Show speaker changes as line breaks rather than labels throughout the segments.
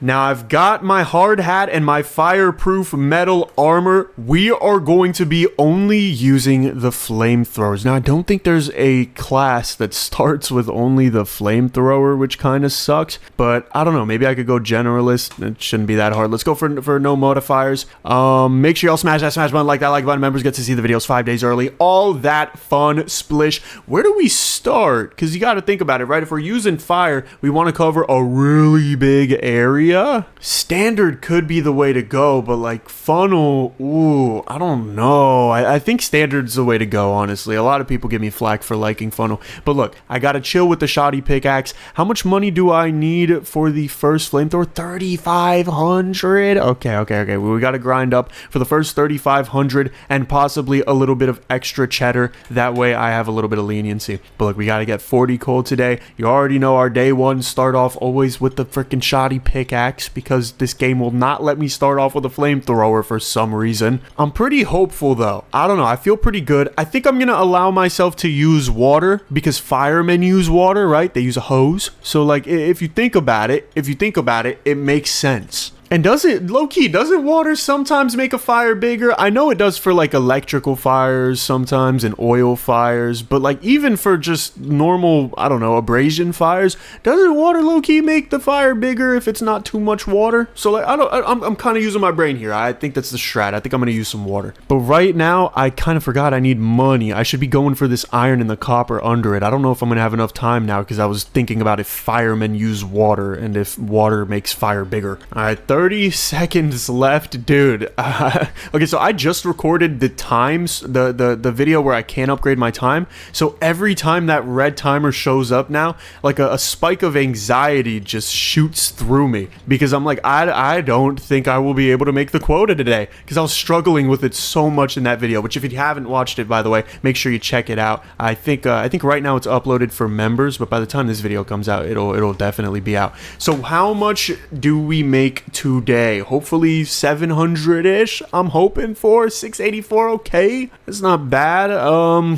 Now I've got my hard hat and my fireproof metal armor. We are going to be only using the flamethrowers. Now I don't think there's a class that starts with only the flamethrower, which kind of sucks, but I don't know, maybe I could go generalist. It shouldn't be that hard. Let's go for no modifiers. Make sure y'all smash that smash button, like that like button. Members get to see the videos 5 days early, all that fun splish. Where do we start? Because you got to think about it, right? If we're using fire, we want to cover a really big area. Standard could be the way to go, but like funnel, ooh, I don't know. I think standard's the way to go, honestly. A lot of people give me flack for liking funnel, but look, I gotta chill with the shoddy pickaxe. How much money do I need for the first flamethrower? 3,500. Okay. We gotta grind up for the first 3,500 and possibly a little bit of extra cheddar. That way I have a little bit of leniency. But look, we gotta get 40 coal today. You already know our day one start off always with the freaking shoddy pickaxe, because this game will not let me start off with a flamethrower for some reason. I'm pretty hopeful though. I don't know, I feel pretty good. I think I'm gonna allow myself to use water because firemen use water, right? They use a hose. So like, if you think about it, it makes sense. And doesn't water sometimes make a fire bigger? I know it does for like electrical fires sometimes and oil fires, but like even for just normal, I don't know, abrasion fires, doesn't water low-key make the fire bigger if it's not too much water? So like, I'm kind of using my brain here. I think that's the strat. I think I'm going to use some water. But right now, I kind of forgot I need money. I should be going for this iron and the copper under it. I don't know if I'm going to have enough time now because I was thinking about if firemen use water and if water makes fire bigger. All right, 30 seconds left, dude. Okay, so I just recorded the times, the video where I can't upgrade my time. So every time that red timer shows up now, like a spike of anxiety just shoots through me because I'm like, I don't think I will be able to make the quota today because I was struggling with it so much in that video. Which if you haven't watched it, by the way, make sure you check it out. I think right now it's uploaded for members, but by the time this video comes out, it'll definitely be out. So how much do we make today? Hopefully 700-ish. I'm hoping for 684. Okay, that's not bad.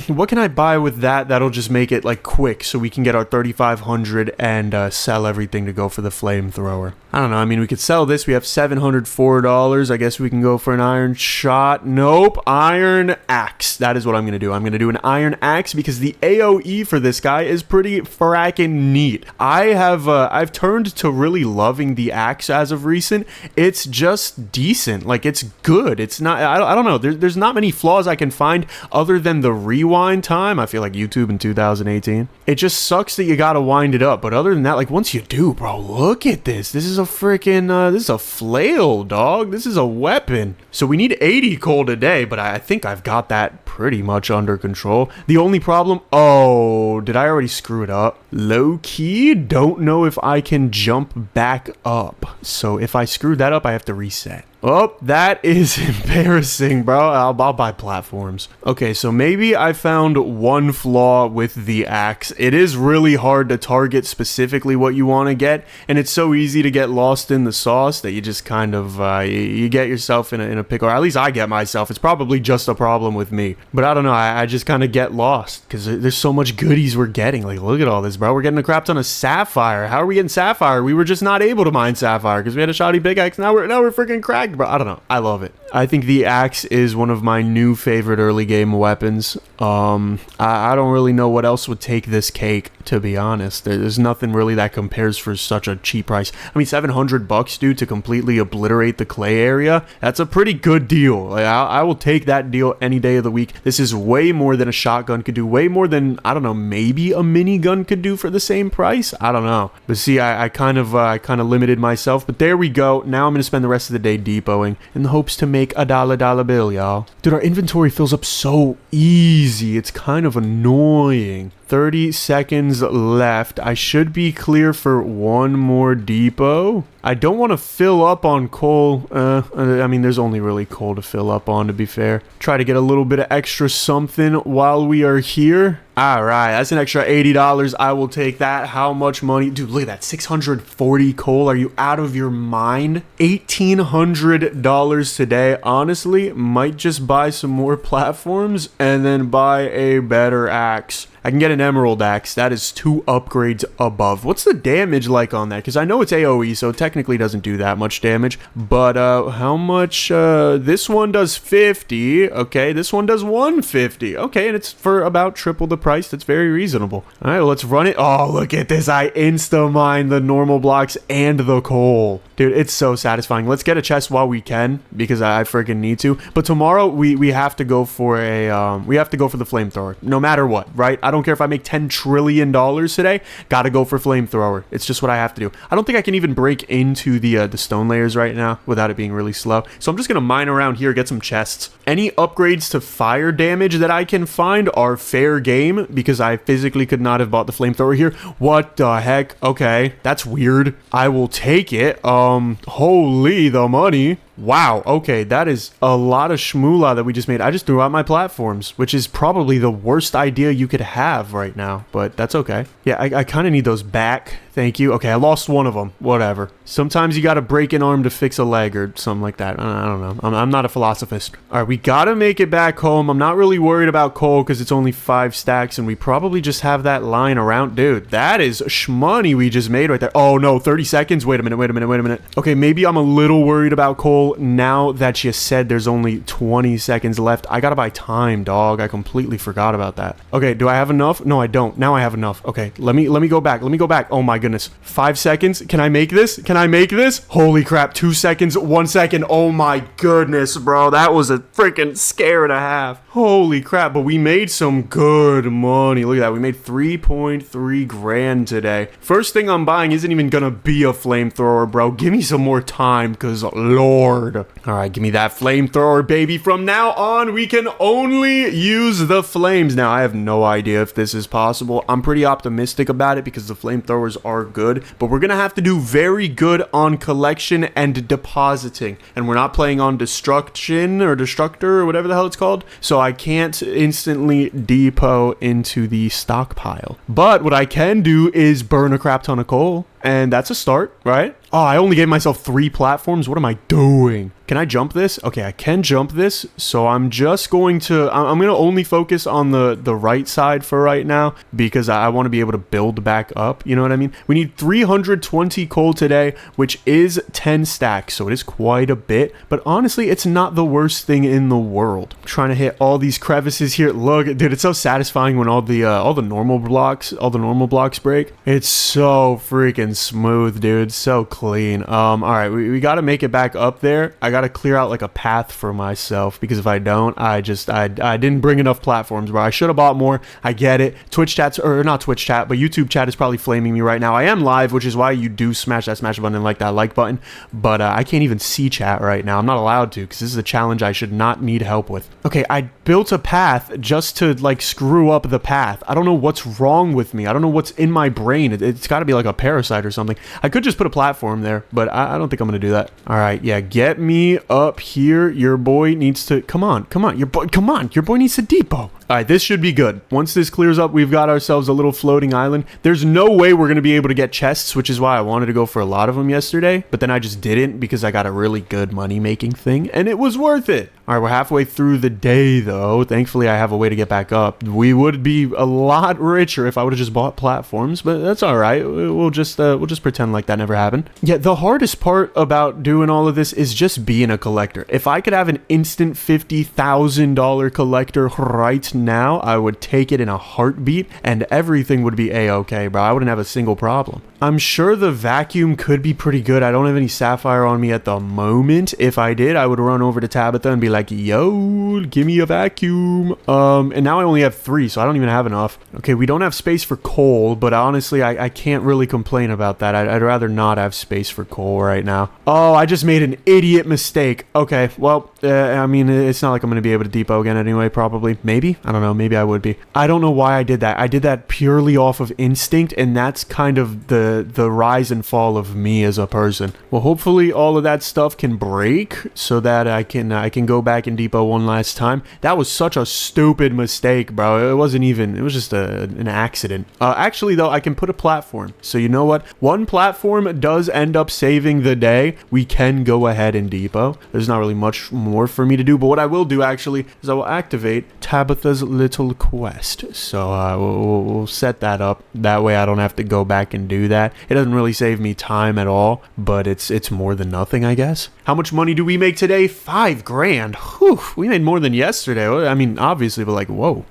What can I buy with that that'll just make it like quick so we can get our 3,500 and sell everything to go for the flamethrower? I don't know. I mean, we could sell this. We have $704. I guess we can go for an iron shot. Nope. Iron axe. That is what I'm going to do. I'm going to do an iron axe because the AoE for this guy is pretty fracking neat. I've turned to really loving the axe as of recent. It's just decent. Like, it's good. It's not, I don't know. There's not many flaws I can find other than the rewind time. I feel like YouTube in 2018. It just sucks that you got to wind it up. But other than that, like, once you do, bro, look at this. This is a freaking, this is a flail, dog. This is a weapon. So we need 80 coal today, but I think I've got that pretty much under control. The only problem, oh, did I already screw it up? Low key, don't know if I can jump back up. So if I screw that up, I have to reset. Oh, that is embarrassing, bro. I'll buy platforms. Okay, so maybe I found one flaw with the axe. It is really hard to target specifically what you want to get, and it's so easy to get lost in the sauce that you just kind of, you get yourself in a pickle. Or at least I get myself. It's probably just a problem with me. But I don't know, I just kind of get lost because there's so much goodies we're getting. Like, look at all this, bro. We're getting a crap ton of sapphire. How are we getting sapphire? We were just not able to mine sapphire because we had a shoddy pickaxe. Now we're freaking cracked, bro. I don't know. I love it. I think the axe is one of my new favorite early game weapons. I don't really know what else would take this cake, to be honest. There's nothing really that compares for such a cheap price. I mean, $700, dude, to completely obliterate the clay area. That's a pretty good deal. Like, I will take that deal any day of the week. This is way more than a shotgun could do. Way more than, I don't know, maybe a minigun could do for the same price. I don't know. But see, I kind of limited myself. But there we go. Now I'm going to spend the rest of the day depoting in the hopes to make a dollar bill, y'all. Dude, our inventory fills up so easy. It's kind of annoying. 30 seconds left. I should be clear for one more depot. I don't want to fill up on coal. I mean, there's only really coal to fill up on, to be fair. Try to get a little bit of extra something while we are here. All right, that's an extra $80. I will take that. How much money? Dude, look at that. 640 coal. Are you out of your mind? $1,800 today. Honestly, might just buy some more platforms and then buy a better axe. I can get an emerald axe. That is 2 upgrades above. What's the damage like on that? Because I know it's AoE, so it technically doesn't do that much damage. But how much? This one does 50. Okay, this one does 150. Okay, and it's for about triple the price. That's very reasonable. All right, well, let's run it. Oh, look at this. I insta-mine the normal blocks and the coal. Dude, it's so satisfying. Let's get a chest while we can, because I freaking need to. But tomorrow we have to go for a we have to go for the flamethrower, no matter what, right? I don't care if I make $10 trillion today. Gotta go for flamethrower. It's just what I have to do. I don't think I can even break into the stone layers right now without it being really slow. So I'm just gonna mine around here, get some chests. Any upgrades to fire damage that I can find are fair game, because I physically could not have bought the flamethrower here. What the heck? Okay, that's weird. I will take it. Holy the money. Wow, okay, that is a lot of shmoolah that we just made. I just threw out my platforms, which is probably the worst idea you could have right now, but that's okay. Yeah, I kind of need those back. Thank you. Okay, I lost one of them. Whatever. Sometimes you got to break an arm to fix a leg or something like that. I don't know. I'm not a philosophist. All right, we got to make it back home. I'm not really worried about coal because it's only 5 stacks, and we probably just have that line around. Dude, that is shmoney we just made right there. Oh, no, 30 seconds. Wait a minute. Okay, maybe I'm a little worried about coal now that you said there's only 20 seconds left. I got to buy time, dog. I completely forgot about that. Okay, do I have enough? No, I don't. Now I have enough. Okay, let me go back. Oh, my goodness. 5 seconds. Can I make this? Holy crap. 2 seconds. 1 second. Oh my goodness, bro. That was a freaking scare and a half. Holy crap. But we made some good money. Look at that. We made 3.3 grand today. First thing I'm buying isn't even gonna be a flamethrower, bro. Give me some more time, because Lord. All right, give me that flamethrower, baby. From now on, we can only use the flames. Now, I have no idea if this is possible. I'm pretty optimistic about it because the flamethrowers are good, but we're gonna have to do very good on collection and depositing, and we're not playing on destruction or destructor or whatever the hell it's called, so I can't instantly depot into the stockpile. But what I can do is burn a crap ton of coal, and that's a start, right? Oh, I only gave myself 3 platforms. What am I doing? Can I jump this? Okay, I can jump this. So I'm just going to, I'm going to only focus on the right side for right now, because I want to be able to build back up. You know what I mean? We need 320 coal today, which is 10 stacks. So it is quite a bit, but honestly, it's not the worst thing in the world. I'm trying to hit all these crevices here. Look, dude, it's so satisfying when all the normal blocks break. It's so freaking smooth, dude. So clean. All right, we got to make it back up there. I got to clear out like a path for myself, because if I don't, I didn't bring enough platforms, bro. I should have bought more. I get it. Twitch chat's, or not Twitch chat, but YouTube chat is probably flaming me right now. I am live, which is why you do smash that smash button and like that like button, but I can't even see chat right now. I'm not allowed to, because this is a challenge I should not need help with. Okay, I built a path just to like screw up the path. I don't know what's wrong with me. I don't know what's in my brain. It's got to be like a parasite or something. I could just put a platform there, but I don't think I'm gonna do that. All right, yeah, get me up here. Your boy needs to come on, your boy needs to depot. All right, this should be good. Once this clears up, we've got ourselves a little floating island. There's no way we're going to be able to get chests, which is why I wanted to go for a lot of them yesterday, but then I just didn't, because I got a really good money-making thing, and it was worth it. All right, we're halfway through the day, though. Thankfully, I have a way to get back up. We would be a lot richer if I would have just bought platforms, but that's all right. We'll just pretend like that never happened. Yeah, the hardest part about doing all of this is just being a collector. If I could have an instant $50,000 collector right now, I would take it in a heartbeat, and everything would be a-okay, bro. I wouldn't have a single problem. I'm sure the vacuum could be pretty good. I don't have any sapphire on me at the moment. If I did, I would run over to Tabitha and be like, yo, give me a vacuum. And now I only have 3, so I don't even have enough. Okay, we don't have space for coal, but honestly, I can't really complain about that. I'd rather not have space for coal right now. Oh, I just made an idiot mistake. Okay, well, I mean, it's not like I'm going to be able to depot again anyway, probably. Maybe? I don't know. Maybe I would be. I don't know why I did that. I did that purely off of instinct, and that's kind of the rise and fall of me as a person. Well, hopefully all of that stuff can break so that I can go back and depot one last time. That was such a stupid mistake, bro. It wasn't even, it was just an accident. Actually, though, I can put a platform. So you know what? One platform does end up saving the day. We can go ahead and depot. There's not really much more for me to do, but what I will do actually is I will activate Tabitha's Tabitha's little quest. So we'll set that up. That way I don't have to go back and do that. It doesn't really save me time at all, but it's more than nothing, I guess. How much money do we make today? 5 grand. Whew, we made more than yesterday. I mean, obviously, but like, whoa.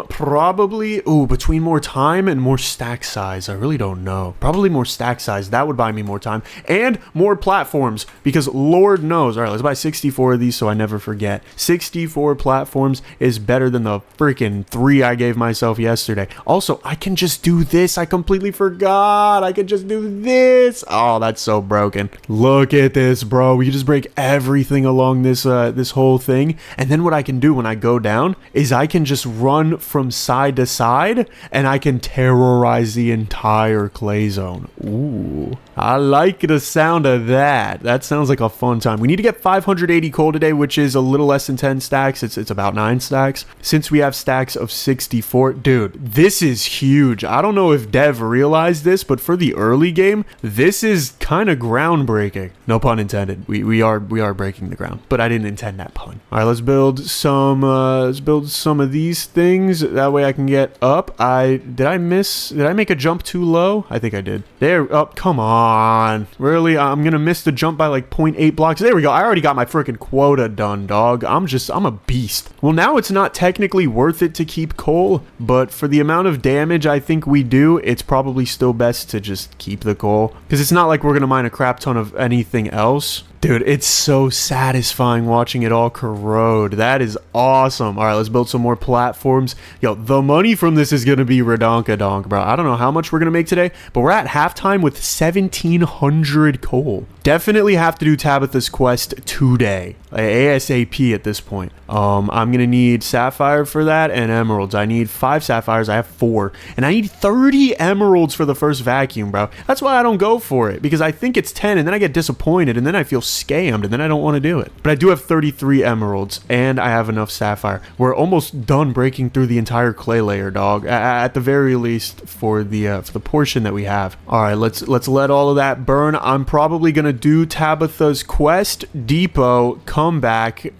Probably, between more time and more stack size. I really don't know. Probably more stack size. That would buy me more time. And more platforms, because Lord knows. All right, let's buy 64 of these so I never forget. 64 platforms is better than the freaking 3 I gave myself yesterday. Also, I can just do this. I completely forgot. I can just do this. Oh, that's so broken. Look at this, bro. We can just break everything along this this whole thing. And then what I can do when I go down is I can just run from side to side and I can terrorize the entire clay zone. Ooh, I like the sound of that. That sounds like a fun time. We need to get 580 coal today, which is a little less than 10 stacks. It's about 9 stacks. Since we have stacks of 64, dude, this is huge. I don't know if Dev realized this, but for the early game, this is kind of groundbreaking. No pun intended. We are breaking the ground, but I didn't intend that pun. All right, let's build some of these things. That way I can get up. Did I make a jump too low? I think I did. There. Oh, come on. Really? I'm gonna miss the jump by like 0.8 blocks. There we go. I already got my freaking quota done, dog. I'm a beast. Well, now it's not technically worth it to keep coal, but for the amount of damage I think we do, it's probably still best to just keep the coal, because it's not like we're gonna mine a crap ton of anything else. Dude, it's so satisfying watching it all corrode. That is awesome. All right, let's build some more platforms. Yo, the money from this is going to be redonkadonk, bro. I don't know how much we're going to make today, but we're at halftime with 1,700 coal. Definitely have to do Tabitha's quest today. ASAP at this point. I'm going to need sapphire for that and emeralds. I need 5 sapphires. I have 4. And I need 30 emeralds for the first vacuum, bro. That's why I don't go for it, because I think it's 10 and then I get disappointed and then I feel scammed and then I don't want to do it. But I do have 33 emeralds and I have enough sapphire. We're almost done breaking through the entire clay layer, dog. At the very least for the portion that we have. All right, let's let all of that burn. I'm probably going to do Tabitha's quest, depot, come back,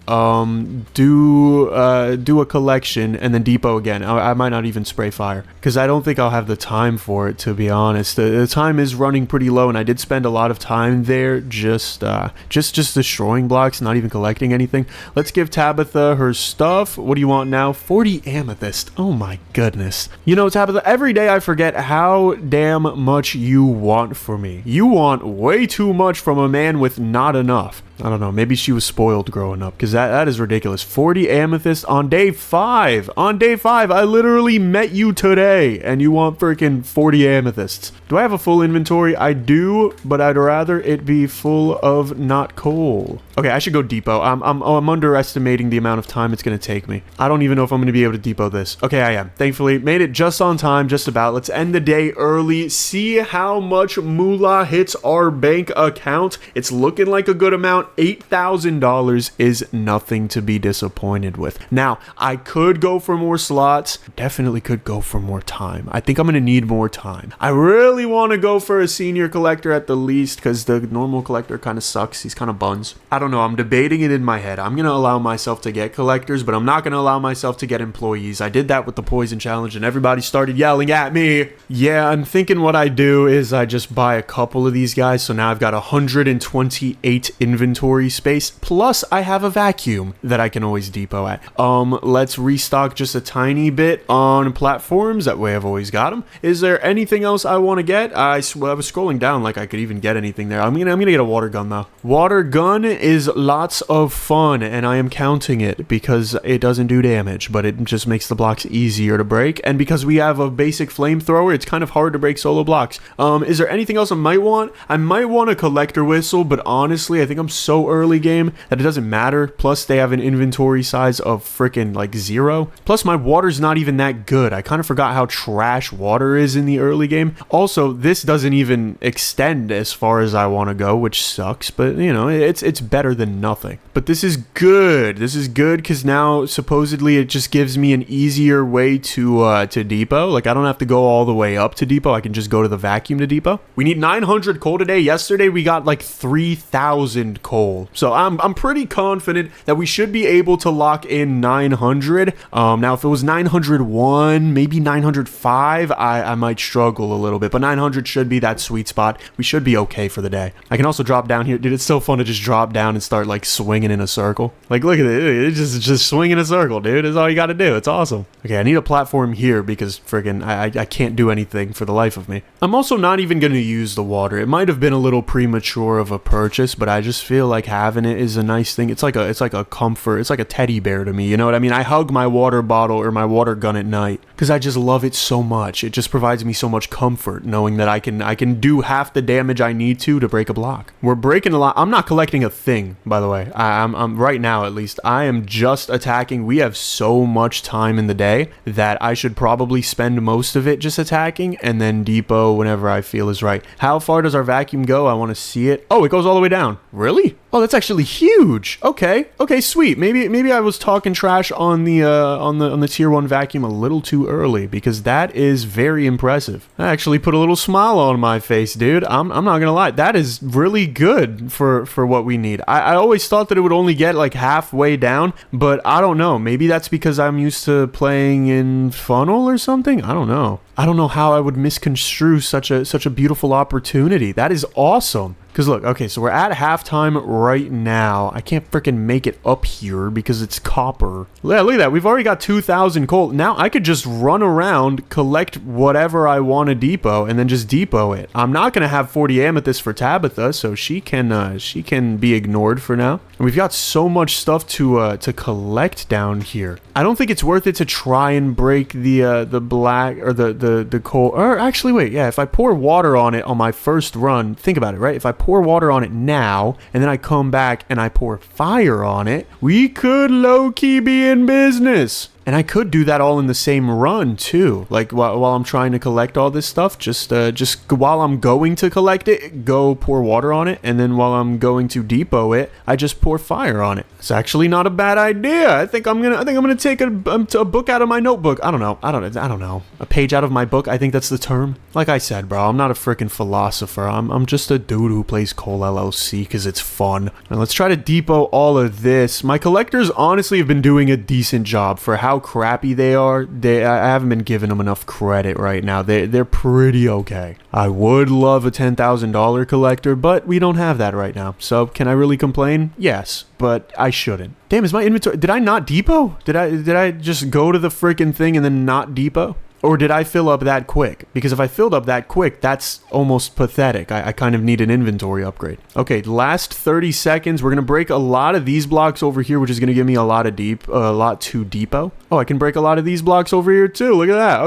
do a collection, and then depot again. I might not even spray fire because I don't think I'll have the time for it, to be honest. The time is running pretty low and I did spend a lot of time there just destroying blocks, not even collecting anything. Let's give Tabitha her stuff. What do you want now? 40 amethyst. Oh my goodness. You know, Tabitha, every day I forget how damn much you want for me. You want way too much from a man with not enough. I don't know. Maybe she was spoiled growing up, because that is ridiculous. 40 amethyst on day 5. On day 5, I literally met you today, and you want freaking 40 amethysts. Do I have a full inventory? I do, but I'd rather it be full of not coal. Okay, I should go depot. I'm underestimating the amount of time it's going to take me. I don't even know if I'm going to be able to depot this. Okay, I am. Thankfully, made it just on time, just about. Let's end the day early. See how much moolah hits our bank account. It's looking like a good amount. $8,000 is nothing to be disappointed with. Now, I could go for more slots. Definitely could go for more time. I think I'm going to need more time. I really want to go for a senior collector at the least, because the normal collector kind of sucks. He's kind of buns. I don't know. I'm debating it in my head. I'm going to allow myself to get collectors, but I'm not going to allow myself to get employees. I did that with the poison challenge and everybody started yelling at me. Yeah, I'm thinking what I do is I just buy a couple of these guys. So now I've got 128 inventory space, plus I have a vacuum that I can always depot at. Let's restock just a tiny bit on platforms. That way I've always got them. Is there anything else I want to get? I was scrolling down like I could even get anything there. I'm gonna get a water gun though. Water gun is lots of fun, and I am counting it because it doesn't do damage, but it just makes the blocks easier to break. And because we have a basic flamethrower, it's kind of hard to break solo blocks. Is there anything else I might want? I might want a collector whistle, but honestly, I think I'm so early game that it doesn't matter. Plus, they have an inventory size of freaking like 0. Plus, my water's not even that good. I kind of forgot how trash water is in the early game. Also, this doesn't even extend as far as I want to go, which sucks, but you know, it's better than nothing. But this is good. This is good because now supposedly it just gives me an easier way to depot. Like, I don't have to go all the way up to depot. I can just go to the vacuum to depot. We need 900 coal today. Yesterday we got like 3,000 coal. coal. So I'm pretty confident that we should be able to lock in 900. Now if it was 901, maybe 905, I might struggle a little bit, but 900 should be that sweet spot. We should be okay for the day. I can also drop down here. Dude, it's so fun to just drop down and start like swinging in a circle. Like, look at it. It's just swinging a circle, dude. That's all you got to do. It's awesome. Okay, I need a platform here because friggin' I can't do anything for the life of me. I'm also not even going to use the water. It might have been a little premature of a purchase, but I just feel like having it is a nice thing. It's like a comfort. It's like a teddy bear to me. You know what I mean? I hug my water bottle or my water gun at night because I just love it so much. It just provides me so much comfort knowing that I can do half the damage I need to break a block. We're breaking a lot. I'm not collecting a thing, by the way. I'm right now, at least. I am just attacking. We have so much time in the day that I should probably spend most of it just attacking and then depot whenever I feel is right. How far does our vacuum go? I want to see it. Oh, it goes all the way down. Really? Oh, that's actually huge. Okay, sweet. Maybe I was talking trash on the tier 1 vacuum a little too early because that is very impressive. I actually put a little smile on my face, dude. I'm not gonna lie. That is really good for what we need. I always thought that it would only get like halfway down, but I don't know. Maybe that's because I'm used to playing in funnel or something. I don't know. I don't know how I would misconstrue such a beautiful opportunity. That is awesome. Because look, okay, so we're at halftime right now. I can't freaking make it up here because it's copper. Yeah, look at that. We've already got 2,000 coal. Now I could just run around, collect whatever I want to depot, and then just depot it. I'm not going to have 40 amethyst for Tabitha, so she can be ignored for now. And we've got so much stuff to collect down here. I don't think it's worth it to try and break the black or the coal. Or actually, wait, yeah, if I pour water on it on my first run, think about it, right? If I pour water on it now and then I come back and I pour fire on it, we could low-key be in business. And I could do that all in the same run too. Like while I'm trying to collect all this stuff, just while I'm going to collect it, go pour water on it, and then while I'm going to depot it, I just pour fire on it. It's actually not a bad idea. I think I'm gonna take a book out of my notebook. I don't know. A page out of my book. I think that's the term. Like I said, bro, I'm not a freaking philosopher. I'm just a dude who plays Coal LLC because it's fun. Now let's try to depot all of this. My collectors honestly have been doing a decent job for how crappy they are. I haven't been giving them enough credit right now. They're pretty okay. I would love a $10,000 collector, but we don't have that right now. So can I really complain? Yes, but I shouldn't. Damn, is my inventory... Did I not depot? Did I just go to the freaking thing and then not depot? Or did I fill up that quick? Because if I filled up that quick, that's almost pathetic. I kind of need an inventory upgrade. Okay, last 30 seconds. We're going to break a lot of these blocks over here, which is going to give me a lot to depot. Oh, I can break a lot of these blocks over here too. Look at that.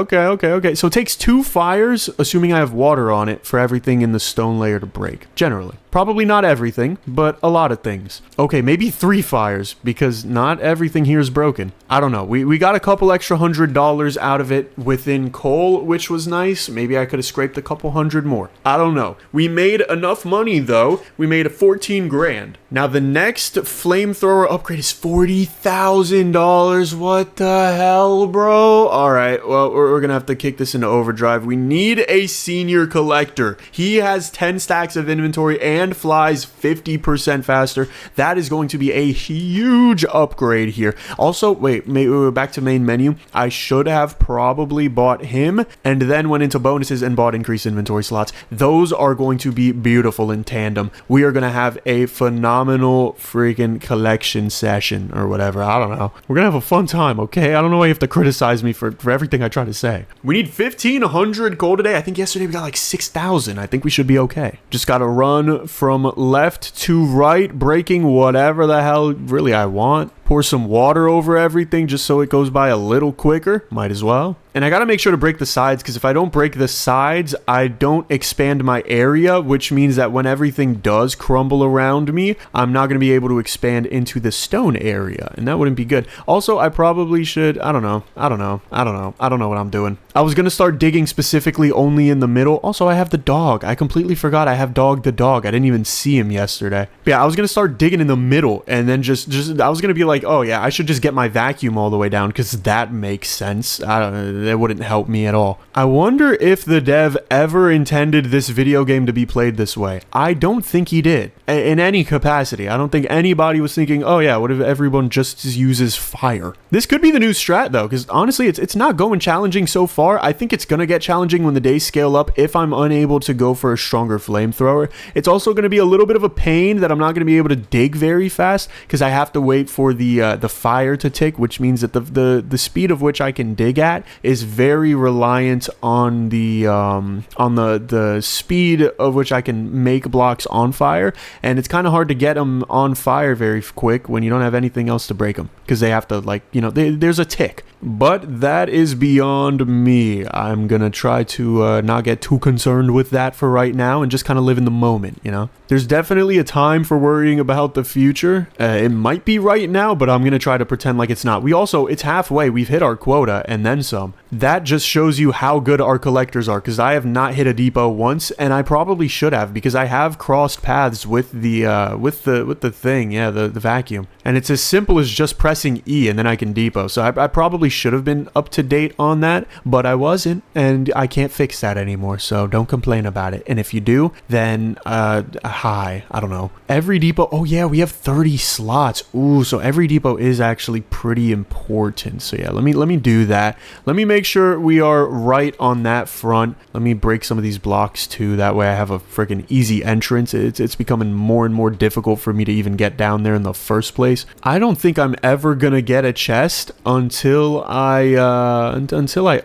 Okay. So it takes 2 fires, assuming I have water on it, for everything in the stone layer to break. Generally. Probably not everything, but a lot of things. Okay, maybe 3 fires, because not everything here is broken. I don't know. We got a couple extra $100 out of it within coal, which was nice. Maybe I could have scraped a couple hundred more. I don't know. We made enough money, though. We made 14 grand. Now, the next flamethrower upgrade is $40,000. What the hell, bro? All right, well, we're going to have to kick this into overdrive. We need a senior collector. He has 10 stacks of inventory and flies 50% faster. That is going to be a huge upgrade here. Also, wait, back to main menu. I should have probably bought him and then went into bonuses and bought increased inventory slots. Those are going to be beautiful in tandem. We are going to have a phenomenal freaking collection session or whatever. I don't know. We're going to have a fun time, okay? I don't know why you have to criticize me for everything I try to say. We need 1,500 gold today. I think yesterday we got like 6,000. I think we should be okay. Just got to run from left to right, breaking whatever the hell really I want. Pour some water over everything just so it goes by a little quicker. Might as well. And I gotta make sure to break the sides, because if I don't break the sides, I don't expand my area, which means that when everything does crumble around me, I'm not gonna be able to expand into the stone area, and that wouldn't be good. Also, I probably should, I don't know what I'm doing. I was going to start digging specifically only in the middle. Also, I have the dog. I completely forgot I have Dog the dog. I didn't even see him yesterday. But yeah, I was going to start digging in the middle and then just I was going to be like, oh yeah, I should just get my vacuum all the way down because that makes sense. I don't know, that wouldn't help me at all. I wonder if the dev ever intended this video game to be played this way. I don't think he did in any capacity. I don't think anybody was thinking, oh yeah, what if everyone just uses fire? This could be the new strat though, because honestly, it's not going challenging so far. I think it's going to get challenging when the days scale up if I'm unable to go for a stronger flamethrower. It's also going to be a little bit of a pain that I'm not going to be able to dig very fast because I have to wait for the fire to tick, which means that the speed of which I can dig at is very reliant on the speed of which I can make blocks on fire, and it's kind of hard to get them on fire very quick when you don't have anything else to break them because they have to, like, you know, there's a tick. But that is beyond me. I'm gonna try to not get too concerned with that for right now and just kind of live in the moment, you know? There's definitely a time for worrying about the future. It might be right now, but I'm gonna try to pretend like it's not. It's halfway. We've hit our quota and then some. That just shows you how good our collectors are, because I have not hit a depot once, and I probably should have, because I have crossed paths with the thing, yeah, the vacuum. And it's as simple as just pressing E and then I can depot. So I probably should have been up to date on that, but I wasn't, and I can't fix that anymore, so don't complain about it. And if you do, then hi, I don't know. Every depot, oh yeah, we have 30 slots. Ooh, so every depot is actually pretty important. So yeah, let me do that. Let me make sure we are right on that front. Let me break some of these blocks too, that way I have a freaking easy entrance. It's becoming more and more difficult for me to even get down there in the first place. I don't think I'm ever gonna get a chest until I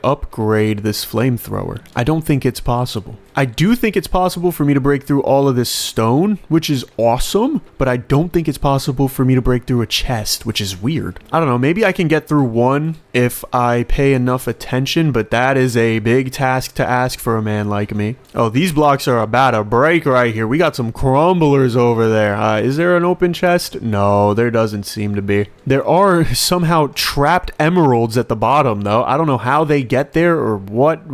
upgrade this flamethrower. I don't think it's possible. I do think it's possible for me to break through all of this stone, which is awesome, but I don't think it's possible for me to break through a chest, which is weird. I don't know, maybe I can get through one if I pay enough attention, but that is a big task to ask for a man like me. Oh, these blocks are about to break right here. We got some crumblers over there. Is there an open chest? No, there doesn't seem to be. There are somehow trapped emeralds at the bottom, though. I don't know how they get there or what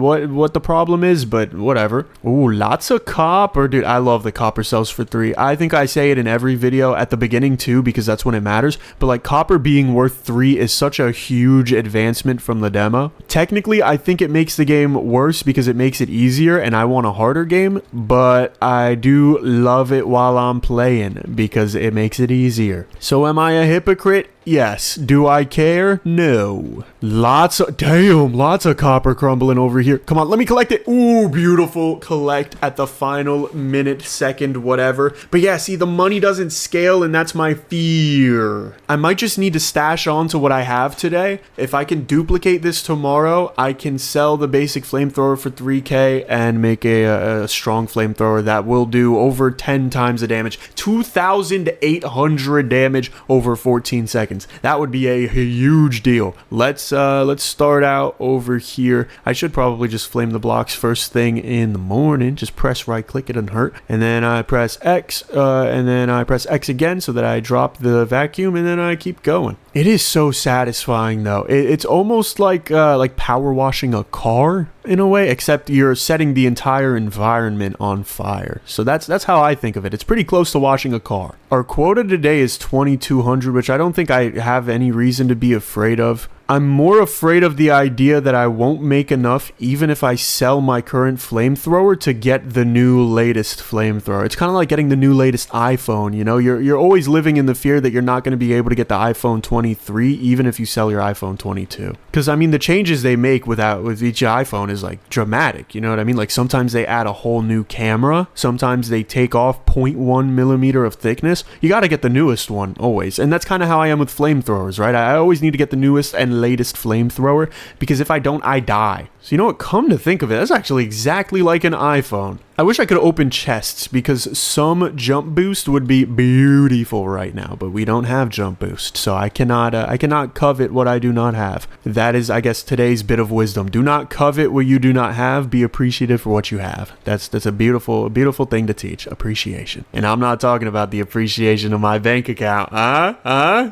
the problem is, but whatever. Ooh, lots of copper. Dude, I love the copper sells for 3. I think I say it in every video at the beginning too, because that's when it matters. But like, copper being worth 3 is such a huge advancement from the demo. Technically, I think it makes the game worse because it makes it easier and I want a harder game, but I do love it while I'm playing because it makes it easier. So am I a hypocrite? Yes. Do I care? No. Lots of copper crumbling over here. Come on, let me collect it. Ooh, beautiful. Collect at the final minute, second, whatever. But yeah, see, the money doesn't scale, and that's my fear. I might just need to stash on to what I have today. If I can duplicate this tomorrow, I can sell the basic flamethrower for 3K and make a strong flamethrower that will do over 10 times the damage. 2,800 damage over 14 seconds. That would be a huge deal. Let's start out over here. I should probably just flame the blocks first thing in the morning. Just press right click, it doesn't hurt. And then I press X, and then I press X again so that I drop the vacuum, and then I keep going. It is so satisfying though. It's almost like power washing a car in a way, except you're setting the entire environment on fire. So that's how I think of it. It's pretty close to washing a car. Our quota today is 2,200, which I don't think I have any reason to be afraid of. I'm more afraid of the idea that I won't make enough even if I sell my current flamethrower to get the new latest flamethrower. It's kind of like getting the new latest iPhone, you know? You're always living in the fear that you're not going to be able to get the iPhone 23 even if you sell your iPhone 22. Because, I mean, the changes they make with each iPhone is, like, dramatic, you know what I mean? Like, sometimes they add a whole new camera. Sometimes they take off 0.1 millimeter of thickness. You got to get the newest one, always. And that's kind of how I am with flamethrowers, right? I always need to get the newest and latest flamethrower, because if I don't, I die. So you know what, come to think of it, that's actually exactly like an iPhone. I wish I could open chests because some jump boost would be beautiful right now, but we don't have jump boost, so I cannot covet what I do not have. That is, I guess, today's bit of wisdom. Do not covet what you do not have. Be appreciative for what you have. That's a beautiful thing to teach. Appreciation. And I'm not talking about the appreciation of my bank account.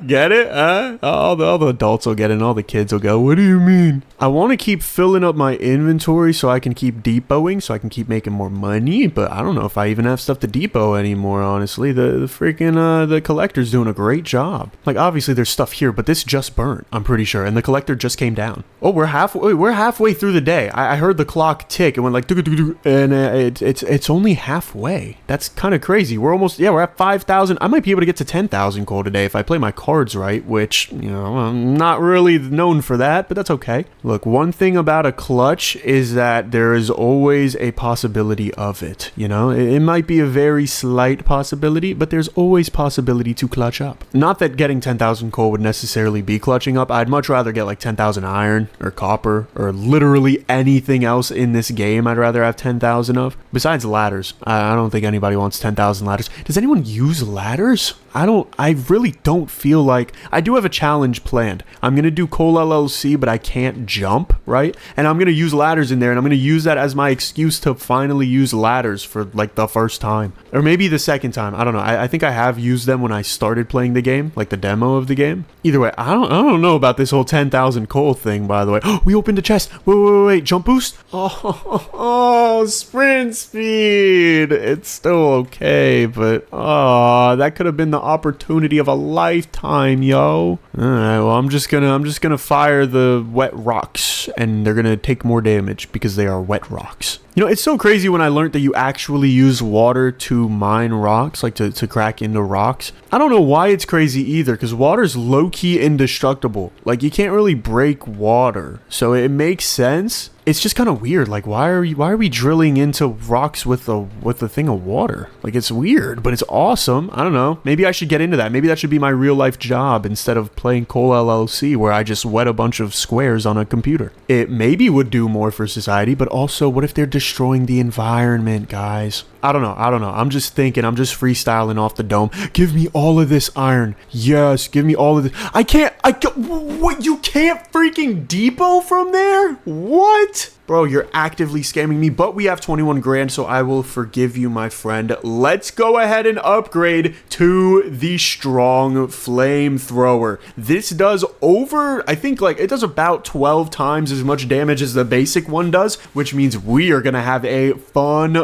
Get it? All the adults will get it and all the kids will go, what do you mean? I want to keep filling up my inventory so I can keep depoting, so I can keep making more money, but I don't know if I even have stuff to depot anymore, honestly. The freaking, the collector's doing a great job. Like, obviously there's stuff here, but this just burnt, I'm pretty sure, and the collector just came down. Oh, we're halfway through the day. I heard the clock tick. It went like, and it's only halfway. That's kind of crazy. We're at 5,000. I might be able to get to 10,000 coal today if I play my cards right, which, you know, I'm not really known for that, but that's okay. Look, one thing about a clutch is that there is always a possibility of it, you know? It might be a very slight possibility, but there's always possibility to clutch up. Not that getting 10,000 coal would necessarily be clutching up. I'd much rather get like 10,000 iron or copper or literally anything else in this game I'd rather have 10,000 of. Besides ladders. I don't think anybody wants 10,000 ladders. Does anyone use ladders? I really don't feel like... I do have a challenge planned. I'm going to do Coal LLC, but I can't jump, right? And I'm going to use ladders in there, and I'm going to use that as my excuse to finally use ladders for, like, the first time. Or maybe the second time. I don't know. I think I have used them when I started playing the game, like the demo of the game. Either way, I don't know about this whole 10,000 coal thing, by the way. Oh, we opened a chest. Wait. Jump boost? Oh, sprint speed. It's still okay, but... Oh, that could have been the opportunity of a lifetime, yo. Alright, well, I'm just gonna fire the wet rocks, and they're gonna take more damage because they are wet rocks. You know, it's so crazy when I learned that you actually use water to mine rocks, like to crack into rocks. I don't know why it's crazy either, because water's low-key indestructible. Like, you can't really break water, so it makes sense. It's just kind of weird. Like, why are we drilling into rocks with a thing of water? Like, it's weird, but it's awesome. I don't know. Maybe I should get into that. Maybe that should be my real life job instead of playing Coal LLC, where I just wet a bunch of squares on a computer. It maybe would do more for society, but also, what if they're destroying the environment, guys? I don't know. I'm just thinking. I'm just freestyling off the dome. Give me all of this iron. Yes, give me all of this. What? You can't freaking depot from there? What? Bro, you're actively scamming me, but we have 21 grand, so I will forgive you, my friend. Let's go ahead and upgrade to the strong flamethrower. This does I think, like, it does about 12 times as much damage as the basic one does, which means we are gonna have a fun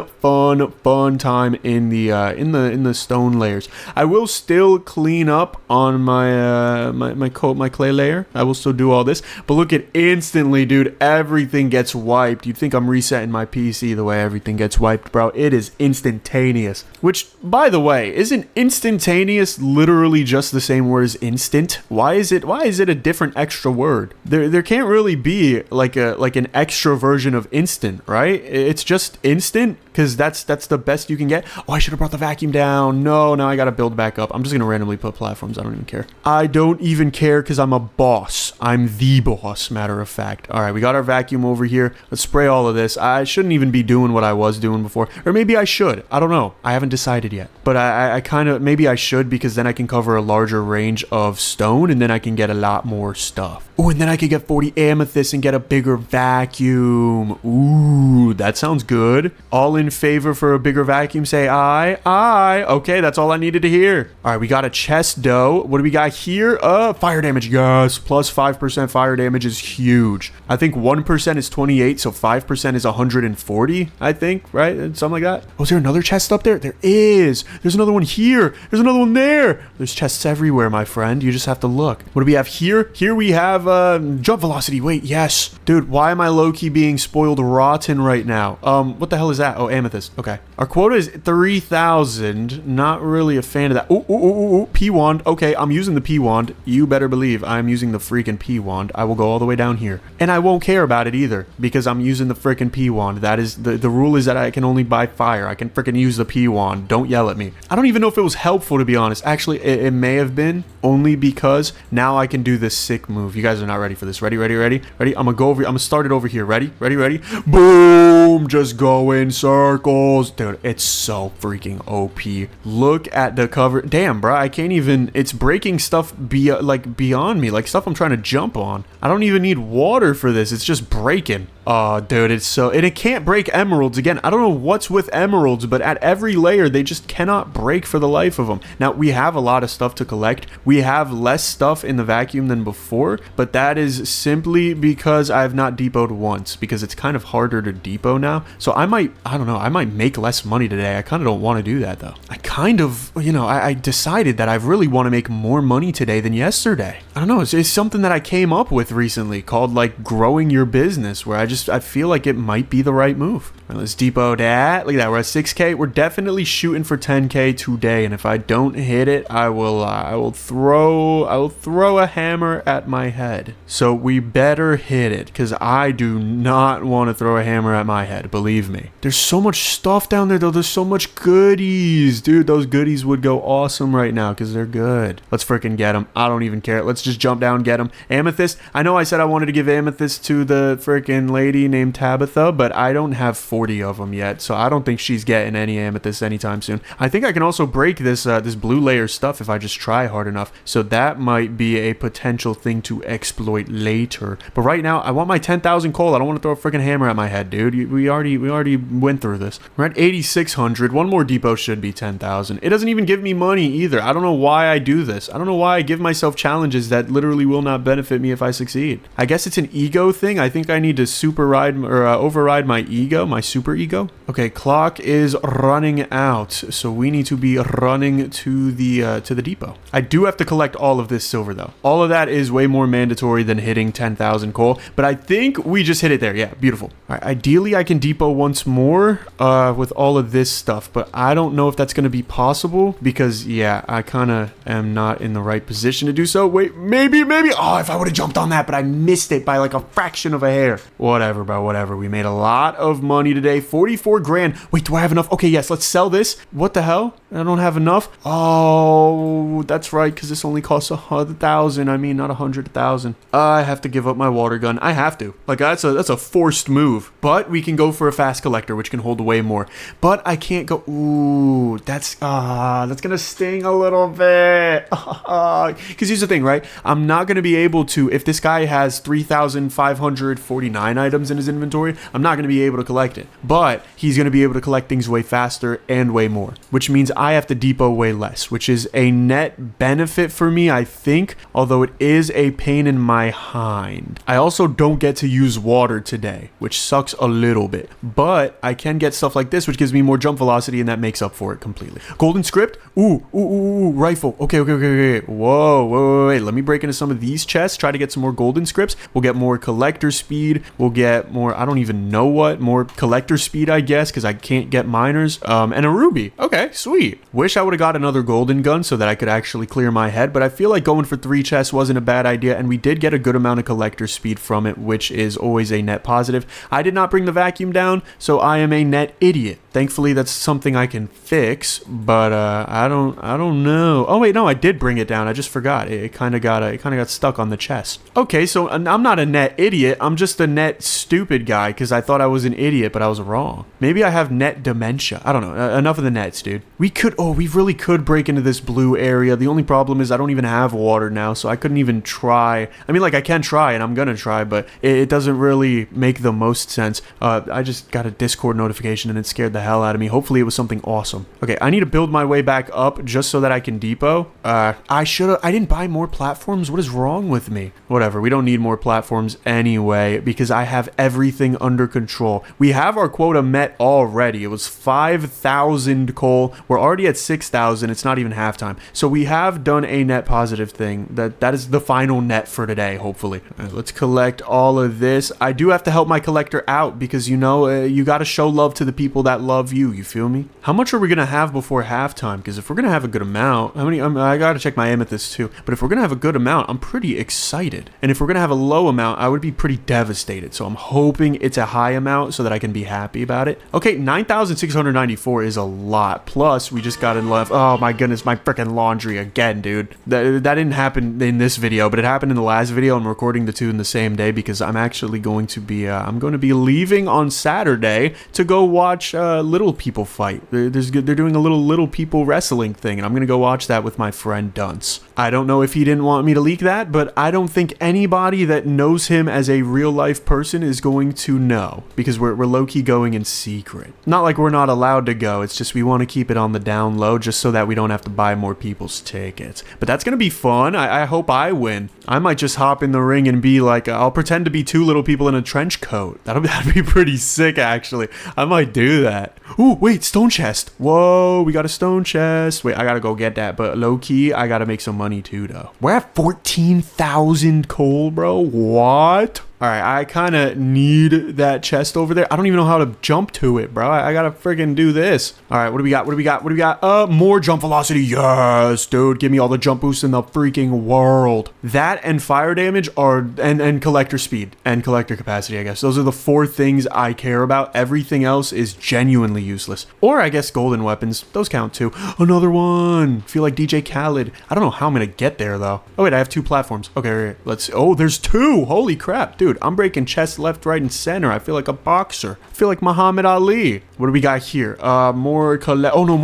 time in the stone layers. I will still clean up on my clay layer. I will still do all this, but look at instantly, dude, everything gets wiped. You'd think I'm resetting my PC the way everything gets wiped, bro. It is instantaneous. Which, by the way, isn't instantaneous literally just the same word as instant? Why is it a different extra word? There can't really be like an extra version of instant, right? It's just instant, because that's the best you can get. Oh, I should have brought the vacuum down. No, now I gotta build back up. I'm just gonna randomly put platforms. I don't even care. I don't even care, because I'm a boss. I'm the boss, matter of fact. All right, we got our vacuum over here. Let's spray all of this. I shouldn't even be doing what I was doing before. Or maybe I should. I don't know. I haven't decided yet. But I kind of... Maybe I should, because then I can cover a larger range of stone, and then I can get a lot more stuff. Oh, and then I could get 40 amethyst and get a bigger vacuum. Ooh, that sounds good. All in favor for a bigger vacuum, say aye. Aye. Okay, that's all I needed to hear. All right, we got a chest dough. What do we got here? Fire damage. Yes, plus 5% fire damage is huge. I think 1% is 28, so 5% is 140, I think, right? Something like that. Oh, is there another chest up there? There is. There's another one here. There's another one there. There's chests everywhere, my friend. You just have to look. What do we have here? Here we have jump velocity. Wait, yes. Dude, why am I low-key being spoiled rotten right now? What the hell is that? Oh, amethyst. Okay. Our quota is 3,000. Not really a fan of that. Ooh, P-wand. Okay, I'm using the P-wand. You better believe I'm using the freaking P-wand. I will go all the way down here. And I won't care about it either, because I'm using the freaking P-wand. That is, the rule is that I can only buy fire. I can freaking use the P-wand. Don't yell at me. I don't even know if it was helpful, to be honest. Actually, it may have been, only because now I can do this sick move. You guys are not ready for this. Ready? I'm gonna go over. I'm gonna start it over here. Ready? Boom! Just going circles. circles. Dude, it's so freaking OP. Look at the cover. Damn, bro, I can't even, it's breaking stuff beyond me, like stuff I'm trying to jump on. I don't even need water for this. It's just breaking. Oh, dude, it's so, and it can't break emeralds. Again, I don't know what's with emeralds, but at every layer, they just cannot break for the life of them. Now, we have a lot of stuff to collect. We have less stuff in the vacuum than before, but that is simply because I have not depoted once, because it's kind of harder to depot now. So I don't know, I might make less money today. I kind of don't want to do that, though. I kind of, you know, I decided that I really want to make more money today than yesterday. I don't know, it's something that I came up with recently called, like, growing your business, where I feel like it might be the right move. All right, let's depot that. Look at that, we're at 6K. We're definitely shooting for 10K today, and if I don't hit it, I will throw a hammer at my head. So we better hit it, because I do not want to throw a hammer at my head, believe me. There's so much stuff down there, though. There's so much goodies. Dude, those goodies would go awesome right now, because they're good. Let's freaking get them. I don't even care. Let's just jump down and get them. Amethyst. I know I said I wanted to give amethyst to the freaking lady named Tabitha, but I don't have 40 of them yet, so I don't think she's getting any amethyst anytime soon. I think I can also break this this blue layer stuff if I just try hard enough, so that might be a potential thing to exploit later. But right now, I want my 10,000 coal. I don't want to throw a freaking hammer at my head, dude. We already went through this. We're at 8,600. One more depot should be 10,000. It doesn't even give me money either. I don't know why I do this. I don't know why I give myself challenges that literally will not benefit me if I succeed. I guess it's an ego thing. I think I need to override my ego, my super ego. Okay, clock is running out, so we need to be running to the depot. I do have to collect all of this silver though. All of that is way more mandatory than hitting 10,000 coal, but I think we just hit it there. Yeah, beautiful. All right, ideally I can depot once more with all of this stuff, but I don't know if that's going to be possible because yeah, I kind of am not in the right position to do so. Wait, maybe. Oh, if I would have jumped on that, but I missed it by like a fraction of a hair. Whatever, bro, whatever. We made a lot of money today. 44 grand. Wait, do I have enough? Okay, yes, let's sell this. What the hell? I don't have enough. Oh, that's right, because this only costs 100,000. I mean, not 100,000. I have to give up my water gun. I have to. Like, that's a forced move. But we can go for a fast collector, which can hold way more. But I can't go. Ooh, that's gonna sting a little bit. Because here's the thing, right? I'm not gonna be able to, if this guy has 3,549 items in his inventory, I'm not gonna be able to collect it. But he's gonna be able to collect things way faster and way more, which means I have to depot way less, which is a net benefit for me, I think, although it is a pain in my hind. I also don't get to use water today, which sucks a little bit, but I can get stuff like this, which gives me more jump velocity, and that makes up for it completely. Golden script. Ooh, rifle. Okay. Whoa, wait. Let me break into some of these chests, try to get some more golden scripts. We'll get more collector speed. We'll get more, I don't even know what, more collector speed, I guess, because I can't get miners. And a ruby. Okay, sweet. Wish I would have got another golden gun so that I could actually clear my head, but I feel like going for 3 chests wasn't a bad idea, and we did get a good amount of collector speed from it, which is always a net positive. I did not bring the vacuum down, so I am a net idiot. Thankfully, that's something I can fix, but I don't know. Oh wait, no, I did bring it down. I just forgot. It kind of got stuck on the chest. Okay, so I'm not a net idiot. I'm just a net stupid guy because I thought I was an idiot, but I was wrong. Maybe I have net dementia. I don't know. Enough of the nets, dude. We really could break into this blue area. The only problem is I don't even have water now, so I couldn't even try. I mean, like, I can try, and I'm gonna try, but it doesn't really make the most sense. I just got a Discord notification, and it scared the hell out of me. Hopefully it was something awesome. Okay, I need to build my way back up just so that I can depot. I didn't buy more platforms. What is wrong with me? Whatever, we don't need more platforms anyway because I have everything under control. We have our quota met already. It was 5,000 coal. We're already at 6,000. It's not even halftime. So we have done a net positive thing. That is the final net for today, hopefully. All right, let's collect all of this. I do have to help my collector out because, you know, you got to show love to the people that love you. You feel me? How much are we going to have before halftime? Because if we're going to have a good amount, I got to check my amethyst too. But if we're going to have a good amount, I'm pretty excited. And if we're going to have a low amount, I would be pretty devastated. So I'm hoping it's a high amount so that I can be happy about it. Okay, 9,694 is a lot. Plus, we just got in left. Oh my goodness, my freaking laundry again, dude. That didn't happen in this video, but it happened in the last video. I'm recording the two in the same day because I'm actually going to be, I'm going to be leaving on Saturday to go watch little people fight. They're doing a little people wrestling thing, and I'm gonna go watch that with my friend Dunce. I don't know if he didn't want me to leak that, but I don't think anybody that knows him as a real life person is going to know, because we're low-key going in secret. Not like we're not allowed to go, it's just we want to keep it on the down low just so that we don't have to buy more people's tickets. But that's gonna be fun. I hope I win. I might just hop in the ring and be like, I'll pretend to be two little people in a trench coat. That'd be pretty sick, actually. I might do that. Ooh, wait, stone chest. Whoa, we got a stone chest. Wait, I gotta go get that, but low-key, I gotta make some money too, though. We're at 14,000 coal, bro. What? All right, I kind of need that chest over there. I don't even know how to jump to it, bro. I gotta freaking do this. All right, what do we got? What do we got? What do we got? More jump velocity. Yes, dude. Give me all the jump boosts in the freaking world. That and fire damage are, and collector speed and collector capacity, I guess. Those are the 4 things I care about. Everything else is genuinely useless. Or I guess golden weapons. Those count too. Another one. Feel like DJ Khaled. I don't know how I'm gonna get there, though. Oh, wait, I have 2 platforms. Okay, right, let's see. Oh, there's 2. Holy crap, dude. I'm breaking chests left, right, and center. I feel like a boxer. I feel like Muhammad Ali. What do we got here? More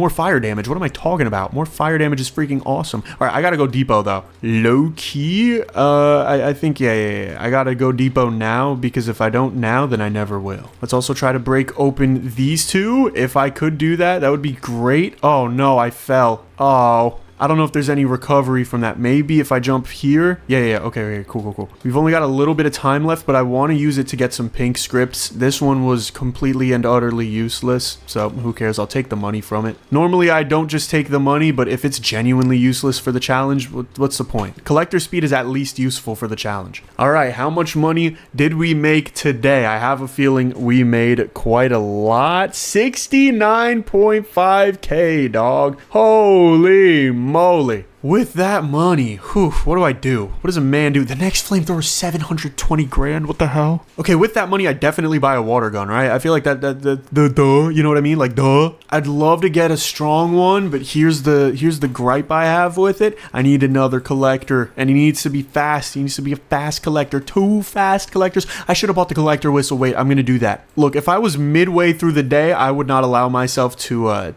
fire damage. What am I talking about? More fire damage is freaking awesome. All right, I gotta go depot, though. Low key, I think, yeah. I gotta go depot now, because if I don't now, then I never will. Let's also try to break open these 2. If I could do that, that would be great. Oh, no, I fell. Oh. I don't know if there's any recovery from that. Maybe if I jump here. Yeah. Okay, cool. We've only got a little bit of time left, but I want to use it to get some pink scripts. This one was completely and utterly useless, so who cares? I'll take the money from it. Normally, I don't just take the money, but if it's genuinely useless for the challenge, what's the point? Collector speed is at least useful for the challenge. All right, how much money did we make today? I have a feeling we made quite a lot. 69.5K, dog. Holy moly. With that money, whew, what do I do? What does a man do? The next flamethrower is 720 grand. What the hell? Okay, with that money, I definitely buy a water gun, right? I feel like duh, you know what I mean? Like, duh. I'd love to get a strong one, but here's the gripe I have with it. I need another collector, and he needs to be fast. He needs to be a fast collector. 2 fast collectors. I should have bought the collector whistle. Wait, I'm gonna do that. Look, if I was midway through the day, I would not allow myself to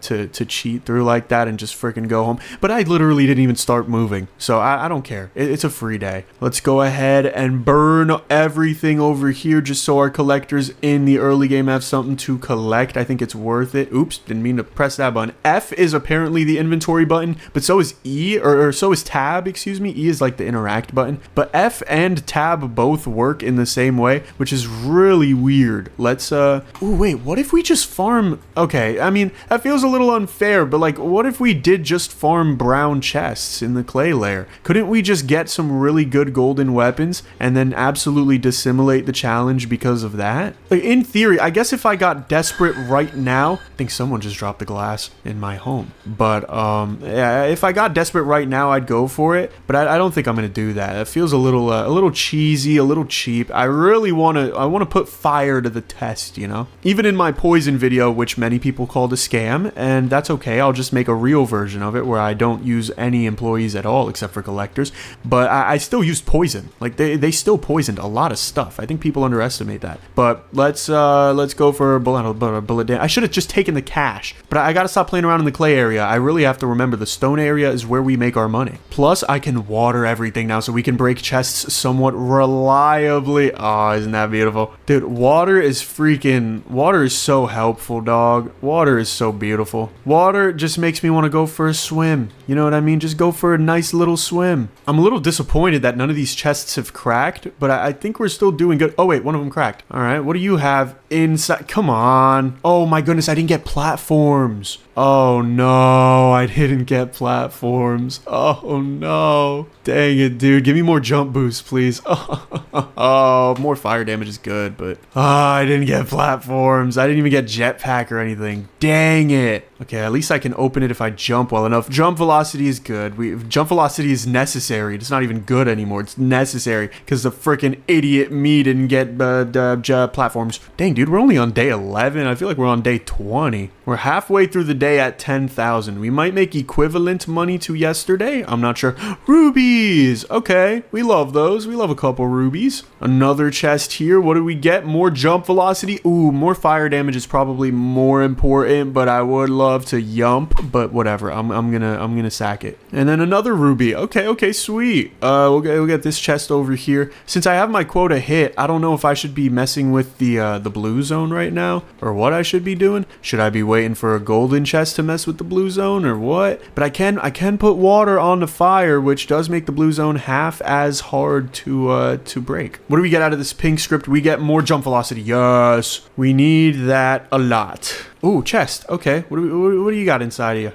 cheat through like that and just freaking go home. But I literally didn't even start moving, so I don't care. It's a free day. Let's go ahead and burn everything over here just so our collectors in the early game have something to collect. I think it's worth it. Oops, didn't mean to press that button. F is apparently the inventory button, but so is E, or so is tab, excuse me. E is like the interact button, but F and tab both work in the same way, which is really weird. Let's ooh, wait, what if we just farm? Okay, I mean, that feels a little unfair, but like, what if we did just farm brown chests in the clay layer? Couldn't we just get some really good golden weapons and then absolutely dissimulate the challenge because of that? Like, in theory, I guess if I got desperate right now, I think someone just dropped the glass in my home. But yeah, if I got desperate right now, I'd go for it. But I don't think I'm gonna do that. It feels a little cheesy, a little cheap. I really wanna put fire to the test, you know? Even in my poison video, which many people called a scam, and that's okay. I'll just make a real version of it where I don't use any employees at all except for collectors, but I still used poison. Like, they still poisoned a lot of stuff. I think people underestimate that. But let's go for a bullet damage. I should have just taken the cash, but I gotta stop playing around in the clay area. I really have to remember the stone area is where we make our money. Plus I can water everything now, so we can break chests somewhat reliably. Oh, isn't that beautiful? Dude, water is so helpful, dog. Water is so beautiful. Water just makes me want to go for a swim. You know what I mean? Just go for a nice little swim. I'm a little disappointed that none of these chests have cracked, but I think we're still doing good. Oh wait, one of them cracked. All right, what do you have inside? Come on. Oh my goodness, I didn't get platforms. Oh no, I didn't get platforms. Oh no. Dang it, dude. Give me more jump boosts, please. Oh, more fire damage is good, but I didn't get platforms. I didn't even get jetpack or anything. Dang it. Okay, at least I can open it if I jump well enough. Jump velocity is good. Jump velocity is necessary. It's not even good anymore. It's necessary because the freaking idiot me didn't get platforms. Dang, dude, we're only on day 11. I feel like we're on day 20. We're halfway through the day at 10,000. We might make equivalent money to yesterday. I'm not sure. Rubies. Okay, we love those. We love a couple rubies. Another chest here. What do we get? More jump velocity. Ooh, more fire damage is probably more important, but I would love to yump, but whatever. I'm gonna sack it. And then another ruby. Okay, sweet. We'll get this chest over here. Since I have my quota hit, I don't know if I should be messing with the blue zone right now or what I should be doing. Should I be waiting for a golden chest to mess with the blue zone or what? But I can put water on the fire, which does make the blue zone half as hard to break. What do we get out of this pink script? We get more jump velocity. Yes, we need that a lot. Ooh, chest. Okay, what do you got inside of you?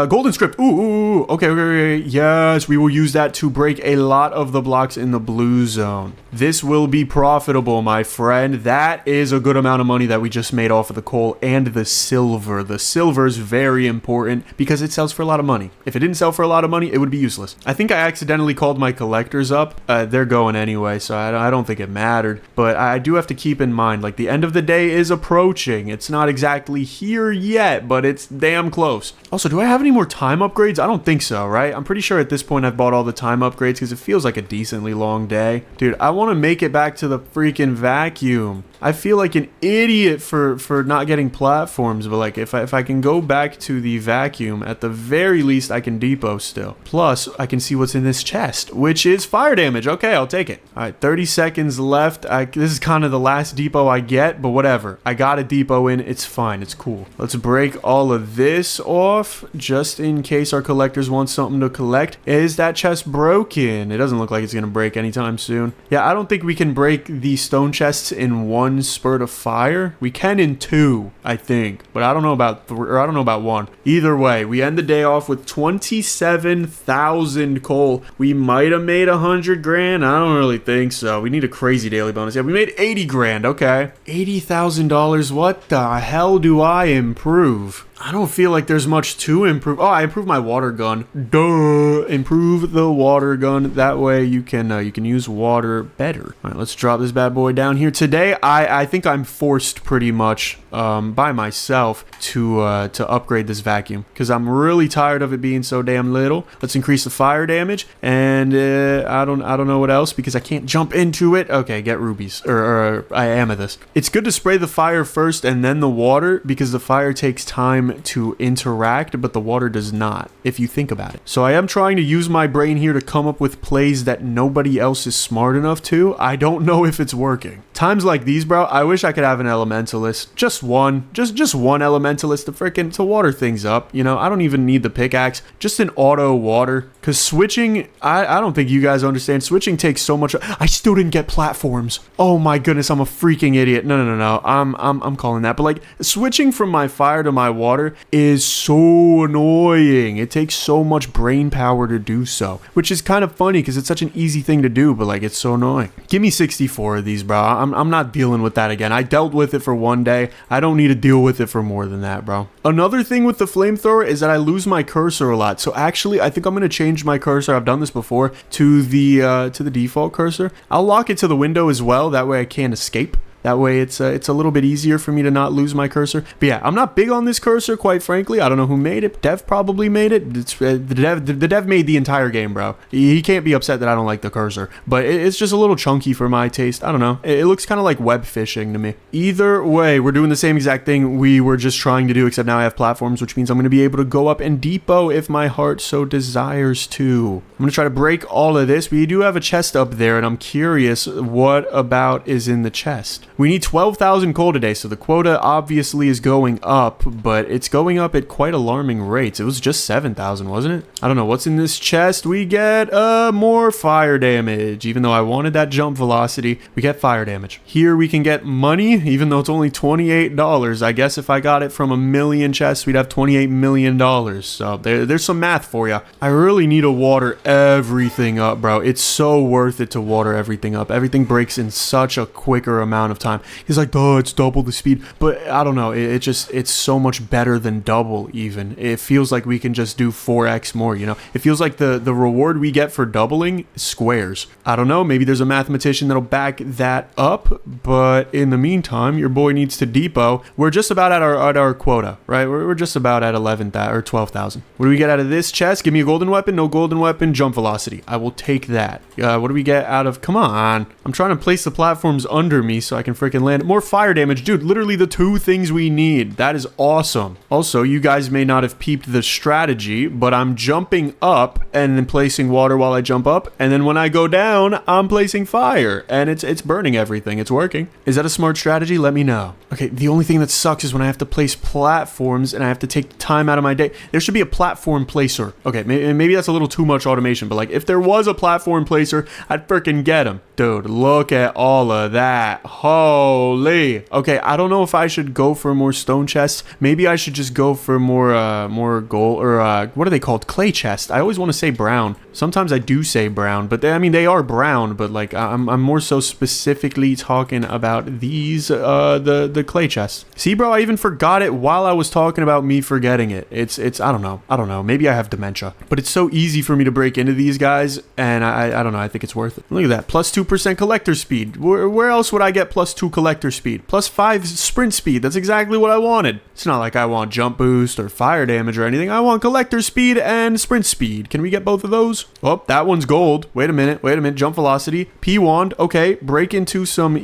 Golden script. Ooh. Okay. Yes, we will use that to break a lot of the blocks in the blue zone. This will be profitable, my friend. That is a good amount of money that we just made off of the coal and the silver. The silver is very important because it sells for a lot of money. If it didn't sell for a lot of money, it would be useless. I think I accidentally called my collectors up. They're going anyway, so I don't think it mattered. But I do have to keep in mind, like, the end of the day is approaching. It's not exactly here yet, but it's damn close. Also, do I have any more time upgrades? I don't think so, right? I'm pretty sure at this point I've bought all the time upgrades because it feels like a decently long day. Dude, I want to make it back to the freaking vacuum. I feel like an idiot for not getting platforms, but like if I can go back to the vacuum, at the very least I can depot still. Plus, I can see what's in this chest, which is fire damage. Okay, I'll take it. All right, 30 seconds left. This is kind of the last depot I get, but whatever. I got a depot in. It's fine. It's cool. Let's break all of this off just in case our collectors want something to collect. Is that chest broken? It doesn't look like it's going to break anytime soon. Yeah, I don't think we can break the stone chests in one spurt of fire. We can in two, I think, but I don't know about one. Either way, we end the day off with 27,000 coal. We might have made 100 grand. I don't really think so. We need a crazy daily bonus. Yeah, we made 80 grand. Okay, $80,000. What the hell do I improve? I don't feel like there's much to improve. Oh, I improved my water gun. Duh. Improve the water gun. That way you can use water better. All right, let's drop this bad boy down here. Today, I think I'm forced pretty much by myself to upgrade this vacuum because I'm really tired of it being so damn little. Let's increase the fire damage, and I don't know what else because I can't jump into it. Okay, get rubies or amethyst. It's good to spray the fire first and then the water because the fire takes time to interact, but the water does not, if you think about it. So I am trying to use my brain here to come up with plays that nobody else is smart enough to. I don't know if it's working. Times like these, bro, I wish I could have an elementalist. Just one elementalist to water things up. You know, I don't even need the pickaxe. Just an auto water. Because switching, I don't think you guys understand. Switching takes so much. I still didn't get platforms. Oh my goodness, I'm a freaking idiot. No. I'm calling that. But like switching from my fire to my water is so annoying. It takes so much brain power to do so, which is kind of funny because it's such an easy thing to do, but like it's so annoying. Give me 64 of these, bro. I'm not dealing with that again. I dealt with it for one day. I don't need to deal with it for more than that, bro. Another thing with the flamethrower is that I lose my cursor a lot. So actually, I think I'm going to change my cursor. I've done this before to the default cursor. I'll lock it to the window as well. That way I can't escape. That way it's a little bit easier for me to not lose my cursor. But yeah, I'm not big on this cursor, quite frankly. I don't know who made it. Dev probably made it. The dev made the entire game, bro. He can't be upset that I don't like the cursor. But it's just a little chunky for my taste. I don't know. It looks kind of like web fishing to me. Either way, we're doing the same exact thing we were just trying to do, except now I have platforms, which means I'm going to be able to go up and depot if my heart so desires to. I'm going to try to break all of this. We do have a chest up there, and I'm curious what about is in the chest. We need 12,000 coal today, so the quota obviously is going up, but it's going up at quite alarming rates. It was just 7,000, wasn't it? I don't know. What's in this chest? We get more fire damage. Even though I wanted that jump velocity, we get fire damage. Here we can get money, even though it's only $28. I guess if I got it from a million chests, we'd have $28 million. So there's some math for you. I really need to water everything up, bro. It's so worth it to water everything up. Everything breaks in such a quicker amount of time. time. He's like, oh, it's double the speed. But I don't know. It's so much better than double even. It feels like we can just do 4x more, you know? It feels like the reward we get for doubling squares. I don't know. Maybe there's a mathematician that'll back that up. But in the meantime, your boy needs to depot. We're just about at our quota, right? We're just about at 11,000 or 12,000. What do we get out of this chest? Give me a golden weapon. No golden weapon. Jump velocity. I will take that. What do we get out of... Come on. I'm trying to place the platforms under me so I can freaking land. More fire damage. Dude, literally the 2 things we need. That is awesome. Also, you guys may not have peeped the strategy, but I'm jumping up and then placing water while I jump up. And then when I go down, I'm placing fire. And it's burning everything. It's working. Is that a smart strategy? Let me know. Okay, the only thing that sucks is when I have to place platforms and I have to take time out of my day. There should be a platform placer. Okay, maybe that's a little too much automation, but like if there was a platform placer, I'd freaking get him. Dude, look at all of that. Holy. Okay, I don't know if I should go for more stone chests. Maybe I should just go for more gold, or what are they called? Clay chest. I always want to say brown. Sometimes I do say brown, but they are brown, but like I'm more so specifically talking about these the clay chests. See, bro, I even forgot it while I was talking about me forgetting it. It's I don't know. Maybe I have dementia, but it's so easy for me to break into these guys, and I don't know. I think it's worth it. Look at that. Plus 2% collector speed. Where else would I get plus 2 collector speed? Plus 5 sprint speed. That's exactly what I wanted. It's not like I want jump boost or fire damage or anything. I want collector speed and sprint speed. Can we get both of those? Oh, that one's gold. Wait a minute. Jump velocity. P wand. Okay, break into some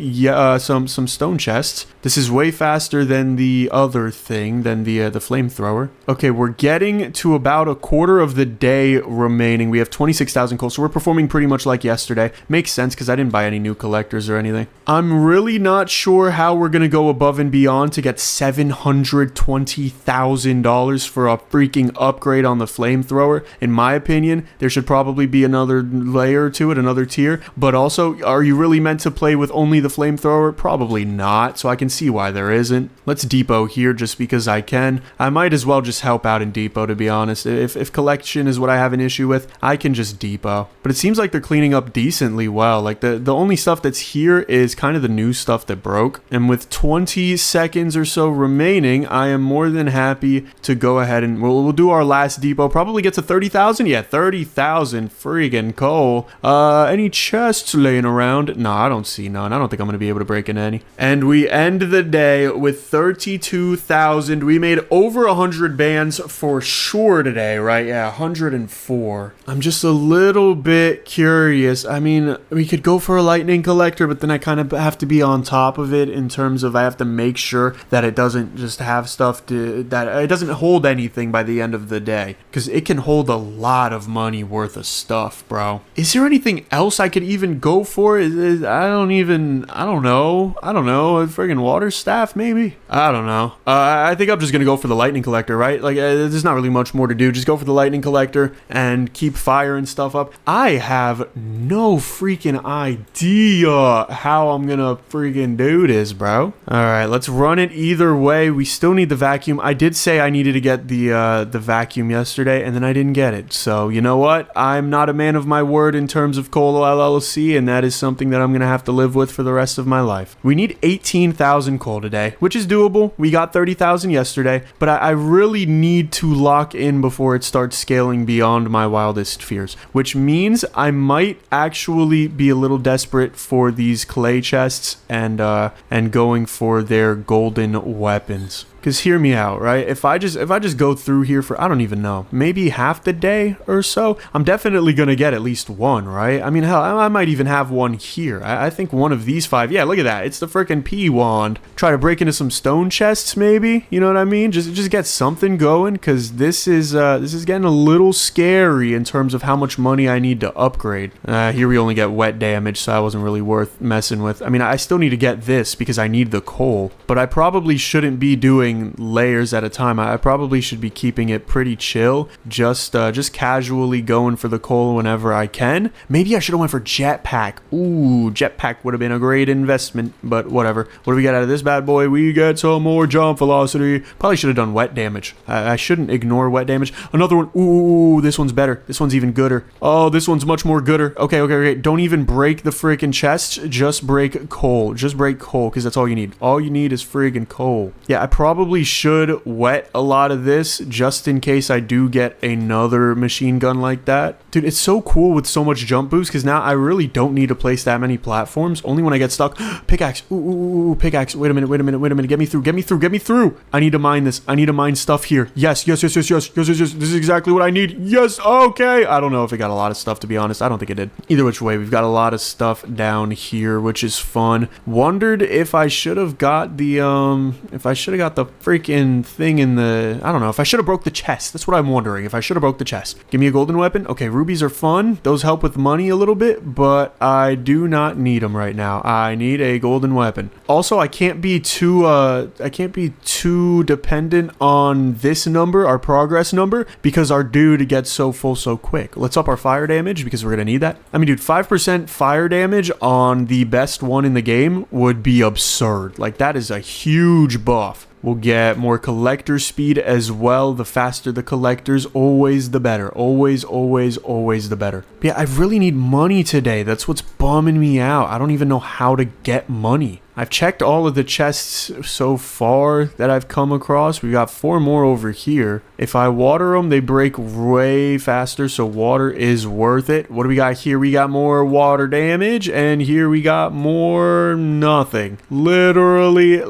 stone chests. This is way faster than the other thing, than the flamethrower. Okay, we're getting to about a quarter of the day remaining. We have 26,000 coal, so we're performing pretty much like yesterday. Makes sense because I didn't buy any new collectors or anything. I'm really not sure how we're going to go above and beyond to get $720,000 for a freaking upgrade on the flamethrower. In my opinion, there should probably be another layer to it, another tier. But also, are you really meant to play with only the flamethrower? Probably not, so I can see why there isn't. Let's depot here just because I can. I might as well just help out in depot, to be honest. If collection is what I have an issue with, I can just depot. But it seems like they're cleaning up decently well. Like the only stuff that's here is kind of the new stuff that broke. And with 20 seconds or so remaining, I am more than happy to go ahead and we'll do our last depot. Probably get to 30,000. Yeah, 30,000 friggin' coal. Any chests laying around? No, I don't see none. I don't think I'm going to be able to break into any. And we end the day with 32,000. We made over 100 bands for sure today, right? Yeah, 104. I'm just a little bit curious. I mean, we could go for a lightning collector, but then I kind of have to be on top of it in terms of I have to make sure that it doesn't just have stuff that it doesn't hold anything by the end of the day, because it can hold a lot of money worth of stuff, bro. Is there anything else I could even go for? I don't know. A friggin' water staff, maybe? I don't know. I think I'm just gonna go for the lightning collector, right? Like, there's not really much more to do. Just go for the lightning collector and keep fire and stuff up. I have no freaking idea how I'm gonna freaking do this, bro. Alright, let's run it either way. We still need the vacuum. I did say I needed to get the vacuum yesterday, and then I didn't get it. So, you know what? I'm not a man of my word in terms of Coal LLC, and that is something that I'm gonna have to live with for the rest of my life. We need 18,000 coal today, which is doable. We got 30,000 yesterday, but I really need to lock in before it starts scaling beyond my wildest fears, which means I might actually be a little desperate for these clay chests and going for their golden weapons. Because hear me out, right? If I just go through here for, I don't even know, maybe half the day or so, I'm definitely going to get at least one, right? I mean, hell, I might even have one here. I think one of these 5, yeah, look at that. It's the freaking P wand. Try to break into some stone chests, maybe? You know what I mean? Just get something going, because this is getting a little scary in terms of how much money I need to upgrade. Here we only get wet damage, so that wasn't really worth messing with. I mean, I still need to get this because I need the coal, but I probably shouldn't be doing going layers at a time. I probably should be keeping it pretty chill, just casually going for the coal whenever I can. Maybe I should have went for jetpack. Ooh, jetpack would have been a great investment, but whatever. What do we get out of this bad boy? We get some more jump velocity. Probably should have done wet damage. I shouldn't ignore wet damage. Another one. Ooh, this one's better. This one's even gooder. Oh, this one's much more gooder. Okay. Don't even break the freaking chest. Just break coal. Just break coal, because that's all you need. All you need is friggin' coal. Yeah, I probably should wet a lot of this just in case I do get another machine gun like that. Dude, it's so cool with so much jump boost, because now I really don't need to place that many platforms. Only when I get stuck. Pickaxe. Ooh, pickaxe. Wait a minute. Get me through. I need to mine this. I need to mine stuff here. Yes. This is exactly what I need. Yes. Okay. I don't know if it got a lot of stuff, to be honest. I don't think it did. Either which way, we've got a lot of stuff down here, which is fun. Wondered if I should have got the freaking thing in the, I don't know, if I should have broke the chest. That's what I'm wondering. If I should have broke the chest. Give me a golden weapon. Okay, rubies are fun. Those help with money a little bit, but I do not need them right now. I need a golden weapon. Also, I can't be too dependent on this number, our progress number, because our dude gets so full so quick. Let's up our fire damage, because we're gonna need that. I mean, dude, 5% fire damage on the best one in the game would be absurd. Like, that is a huge buff. We'll get more collector speed as well. The faster the collectors, always the better. Always the better. But yeah, I really need money today. That's what's bumming me out. I don't even know how to get money. I've checked all of the chests so far that I've come across. We got 4 more over here. If I water them, they break way faster, so water is worth it. What do we got here? We got more water damage, and here we got more nothing. Literally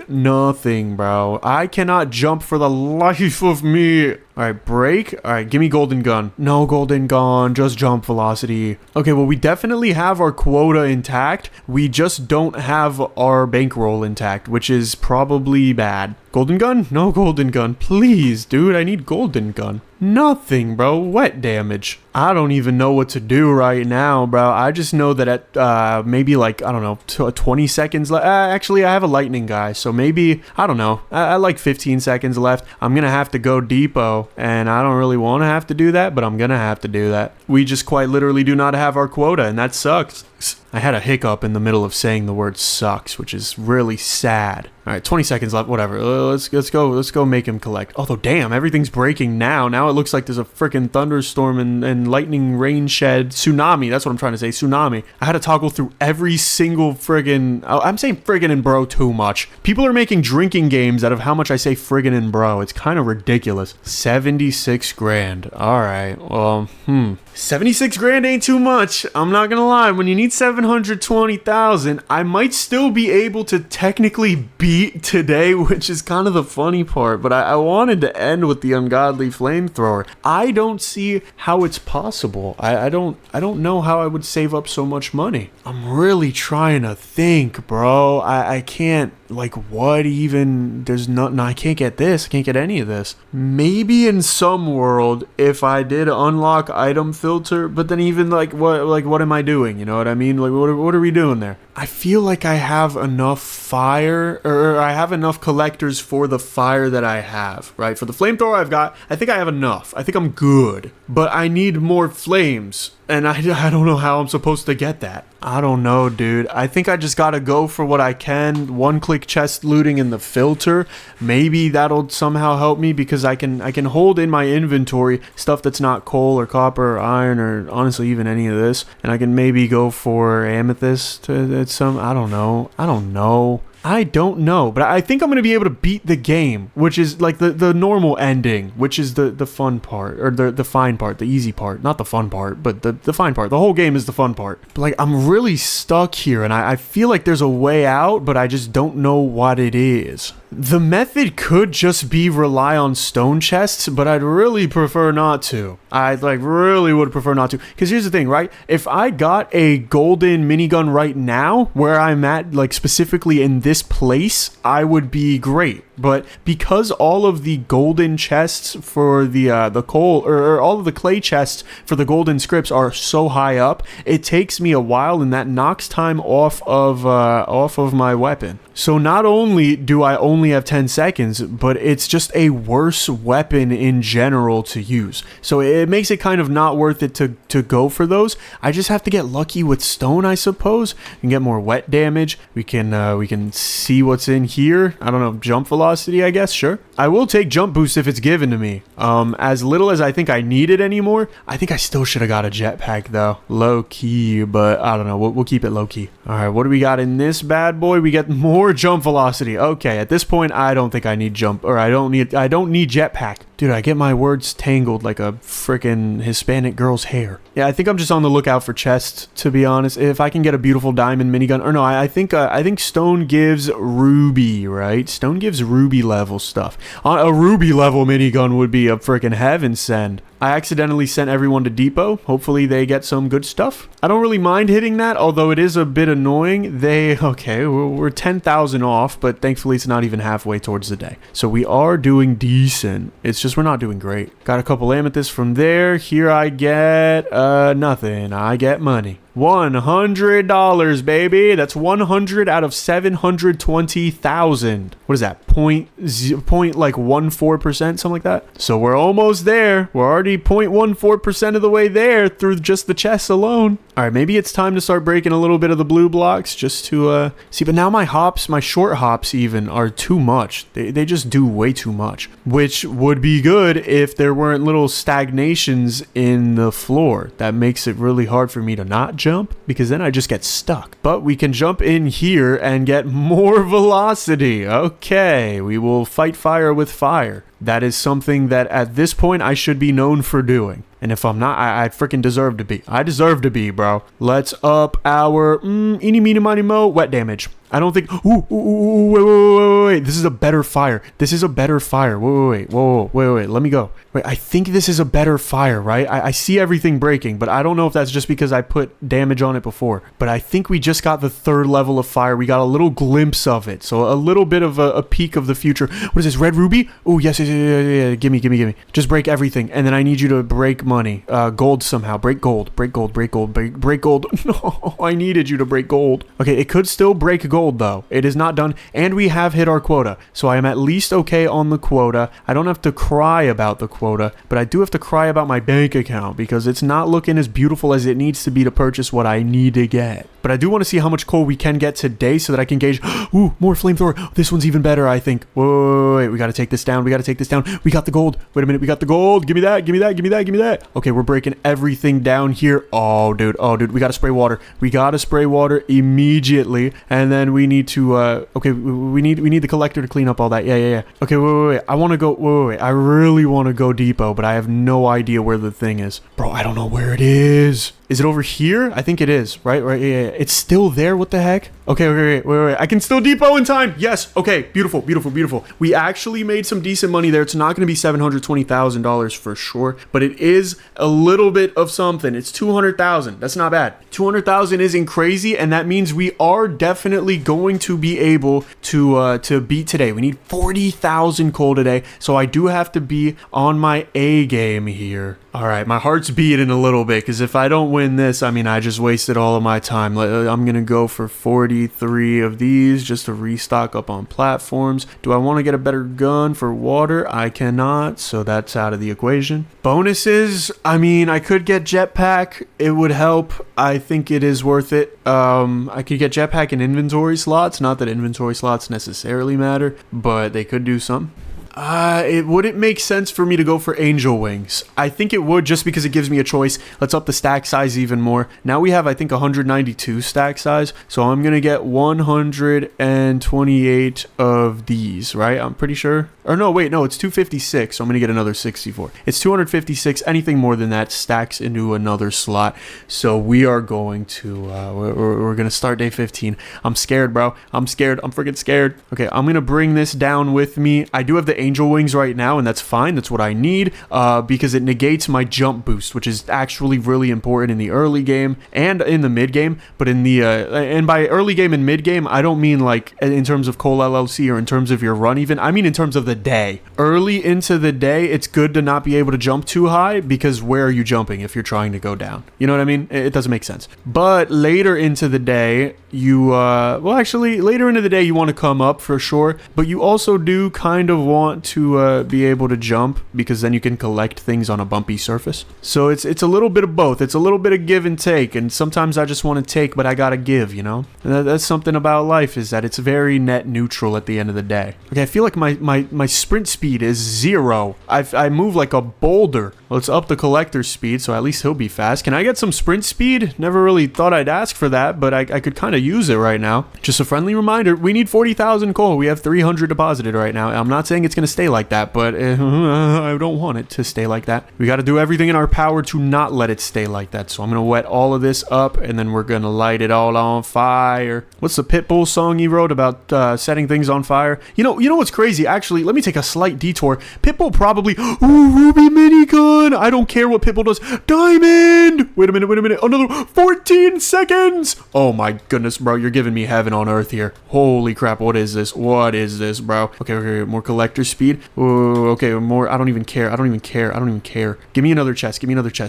nothing, bro. I cannot jump for the life of me. Alright, break. Alright, give me golden gun. No golden gun, just jump velocity. Okay, well, we definitely have our quota intact. We just don't have our bankroll intact, which is probably bad. Golden gun? No golden gun. Please, dude, I need golden gun. Nothing, bro. Wet damage. I don't even know what to do right now, bro. I just know that at maybe like, I don't know, 20 seconds left. Actually, I have a lightning guy, so maybe, I don't know. I like 15 seconds left. I'm gonna have to go depot, and I don't really want to have to do that, but I'm gonna have to do that. We just quite literally do not have our quota, and that sucks. I had a hiccup in the middle of saying the word sucks, which is really sad. All right, 20 seconds left, whatever. Let's go make him collect. Although, damn, everything's breaking now. Now it looks like there's a freaking thunderstorm and lightning rain shed. Tsunami, that's what I'm trying to say, tsunami. I had to toggle through every single friggin', I'm saying friggin' and bro too much. People are making drinking games out of how much I say friggin' and bro. It's kind of ridiculous. 76 grand. All right, well, 76 grand ain't too much. I'm not gonna lie. When you need 720,000, I might still be able to technically beat today, which is kind of the funny part, but I wanted to end with the ungodly flamethrower. I don't see how it's possible. I don't know how I would save up so much money. I'm really trying to think, bro. I can't, like, what even? There's nothing. I can't get this. I can't get any of this. Maybe in some world, if I did unlock item filter, but then even like what am I doing? You know what I mean? Like, what are we doing there? I feel like I have enough fire, or I have enough collectors for the fire that I have, right? For the flamethrower I think I have enough. I think I'm good, but I need more flames. And I don't know how I'm supposed to get that. I don't know, dude. I think I just gotta go for what I can. One-click chest looting in the filter. Maybe that'll somehow help me, because I can hold in my inventory stuff that's not coal or copper or iron or honestly even any of this. And I can maybe go for amethyst at some. I don't know, but I think I'm going to be able to beat the game, which is like the normal ending, which is the fun part, or the fine part, the easy part, not the fun part, but the fine part. The whole game is the fun part. But like, I'm really stuck here, and I feel like there's a way out, but I just don't know what it is. The method could just be rely on stone chests, but I'd really prefer not to. I really would prefer not to. Because here's the thing, right? If I got a golden minigun right now, where I'm at, like specifically in this place, I would be great. But because all of the golden chests for the coal, or all of the clay chests for the golden scripts are so high up, it takes me a while, and that knocks time off of my weapon. So not only do I only have 10 seconds, but it's just a worse weapon in general to use. So it makes it kind of not worth it to go for those. I just have to get lucky with stone, I suppose, and get more wet damage. We can see what's in here. I don't know, jump velocity, I guess, sure. I will take jump boost if it's given to me. As little as I think I need it anymore, I think I still should have got a jetpack though. Low key, but I don't know, we'll keep it low key. All right, what do we got in this bad boy? We get more jump velocity. Okay, at this point, I don't think I need jump, or I don't need jetpack. Dude, I get my words tangled like a freaking Hispanic girl's hair. Yeah, I think I'm just on the lookout for chests, to be honest. If I can get a beautiful diamond minigun, or no, I think stone gives ruby, right? Stone gives ruby level stuff. A ruby level minigun would be a freaking heaven send. I accidentally sent everyone to depot. Hopefully they get some good stuff. I don't really mind hitting that, although it is a bit annoying. Okay, we're 10,000 off, but thankfully it's not even halfway towards the day. So we are doing decent. It's just we're not doing great. Got a couple amethysts from there. Here I get nothing. I get money. $100, baby. That's 100 out of 720,000. What is that? Point like 14%, something like that. So we're almost there. We're already 0.14% of the way there through just the chests alone. All right, maybe it's time to start breaking a little bit of the blue blocks just to see. But now my short hops even are too much. They just do way too much, which would be good if there weren't little stagnations in the floor. That makes it really hard for me to not jump, because then I just get stuck. But we can jump in here and get more velocity. Okay, we will fight fire with fire. That is something that at this point I should be known for doing. And if I'm not, I freaking deserve to be. I deserve to be, bro. Let's up our eeny, meeny, miny, mo wet damage. I don't think. Wait. This is a better fire. This is a better fire. Wait. Let me go. Wait, I think this is a better fire, right? I see everything breaking, but I don't know if that's just because I put damage on it before. But I think we just got the 3rd level of fire. We got a little glimpse of it. So a little bit of a peek of the future. What is this? Red ruby? Oh, yes. Gimme. Just break everything. And then I need you to break money. Gold somehow. Break gold. Break gold. No, I needed you to break gold. Okay, it could still break gold though. It is not done, and we have hit our quota, so I am at least okay on the quota. I don't have to cry about the quota, but I do have to cry about my bank account because it's not looking as beautiful as it needs to be to purchase what I need to get. But I do want to see how much coal we can get today so that I can gauge. Ooh, more flamethrower. This one's even better, I think. Wait, we got to take this down. We got the gold. Wait a minute, we got the gold. Give me that. Okay, we're breaking everything down here. Oh dude, we got to spray water. We got to spray water immediately, and then we need to okay, we need the collector to clean up all that. Yeah. Okay, wait. I want to go. Wait. I really want to go depot, but I have no idea where the thing is. Bro, I don't know where it is. Is it over here? I think it is, right? Yeah. It's still there. What the heck? Okay, wait. I can still depot in time. Yes. Okay, beautiful. We actually made some decent money there. It's not going to be $720,000 for sure, but it is a little bit of something. It's 200,000. That's not bad. 200,000 isn't crazy, and that means we are definitely going to be able to beat today. We need 40,000 coal today, so I do have to be on my A game here. All right, my heart's beating a little bit because if I don't win this, I mean, I just wasted all of my time. I'm going to go for 43 of these just to restock up on platforms. Do I want to get a better gun for water? I cannot, so that's out of the equation. Bonuses, I mean, I could get jetpack. It would help. I think it is worth it. I could get jetpack and inventory slots. Not that inventory slots necessarily matter, but they could do something. It wouldn't make sense for me to go for angel wings. I think it would just because it gives me a choice. Let's up the stack size even more. Now we have, I think, 192 stack size. So I'm going to get 128 of these, right? I'm pretty sure. Or no, wait, no, it's 256. So I'm going to get another 64. It's 256. Anything more than that stacks into another slot. So we are going to, we're going to start day 15. I'm scared, bro. I'm freaking scared. Okay, I'm going to bring this down with me. I do have the angel wings right now, and that's fine. That's what I need because it negates my jump boost, which is actually really important in the early game and in the mid game. But in the and by early game and mid game, I don't mean like in terms of Coal LLC or in terms of your run even. I mean in terms of the day. Early into the day, it's good to not be able to jump too high because where are you jumping if you're trying to go down? You know what I mean? It doesn't make sense. But later into the day, you well, actually later into the day you want to come up for sure, but you also do kind of want to be able to jump because then you can collect things on a bumpy surface. So it's a little bit of both. It's a little bit of give and take, and sometimes I just want to take, but I gotta give, you know? And that's something about life, is that it's very net neutral at the end of the day. Okay, I feel like my sprint speed is 0. I move like a boulder. Let's up the collector's speed, so at least he'll be fast. Can I get some sprint speed? Never really thought I'd ask for that, but I could kind of use it right now. Just a friendly reminder, we need 40,000 coal. We have 300 deposited right now. I'm not saying it's going to stay like that, but I don't want it to stay like that. We got to do everything in our power to not let it stay like that. So I'm going to wet all of this up, and then we're going to light it all on fire. What's the Pitbull song he wrote about setting things on fire? You know what's crazy? Actually, let me take a slight detour. Pitbull probably... Ooh, Ruby minigun! I don't care what Pitbull does. Diamond! Wait a minute. Another 14 seconds! Oh my goodness, bro. You're giving me heaven on earth here. Holy crap. What is this? What is this, bro? Okay. More collector speed. Ooh, okay, more. I don't even care. Give me another chest.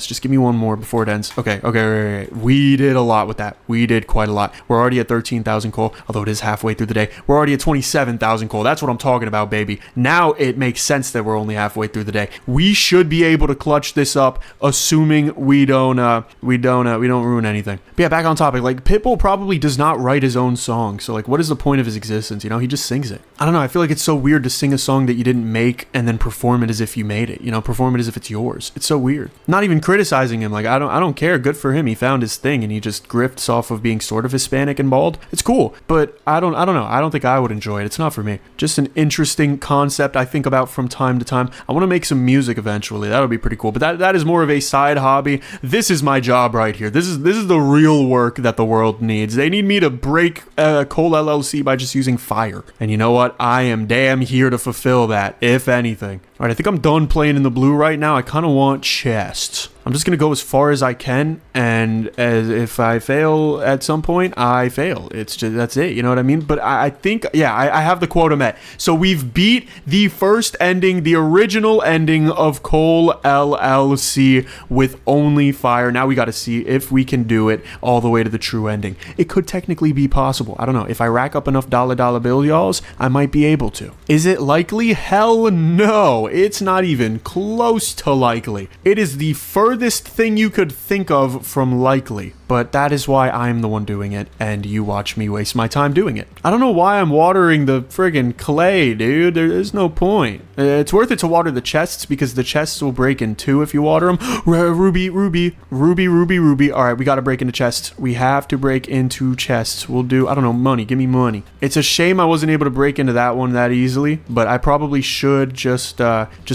Just give me one more before it ends. Okay. Right. We did a lot with that. We did quite a lot. We're already at 13,000 coal, although it is halfway through the day. We're already at 27,000 coal. That's what I'm talking about, baby. Now it makes sense that we're only halfway through the day. We should be able to clutch this up, assuming we don't ruin anything. But yeah, back on topic. Like, Pitbull probably does not write his own song, so like, what is the point of his existence? You know, he just sings it. I don't know. I feel like it's so weird to sing a song that you didn't make and then perform it as if you made it. You know, perform it as if it's yours. It's so weird. Not even criticizing him. Like, I don't care. Good for him. He found his thing and he just grifts off of being sort of Hispanic and bald. It's cool, but I don't know. I don't think I would enjoy it. It's not for me. Just an interesting concept I think about from time to time. I want to make some music eventually. That would be pretty cool. But that is more of a side hobby. This is my job right here. This is the real work that the world needs. They need me to break Coal LLC by just using fire. And you know what? I am damn here to fulfill that, if anything. All right, I think I'm done playing in the blue right now. I kind of want chests. I'm just going to go as far as I can, and if I fail at some point, I fail. It's just, that's it, you know what I mean? But I think, yeah, I have the quota met. So we've beat the first ending, the original ending of Coal LLC with only fire. Now we got to see if we can do it all the way to the true ending. It could technically be possible. I don't know. If I rack up enough dollar bill, y'alls, I might be able to. Is it likely? Hell no. It's not even close to likely. It is the furthest thing you could think of from likely, but that is why I'm the one doing it, and you watch me waste my time doing it. I don't know why I'm watering the friggin' clay, dude. There's no point. It's worth it to water the chests because the chests will break in two if you water them. Ruby. All right, we got to break into chests. We have to break into chests. We'll do, I don't know, money. Give me money. It's a shame I wasn't able to break into that one that easily, but I probably should just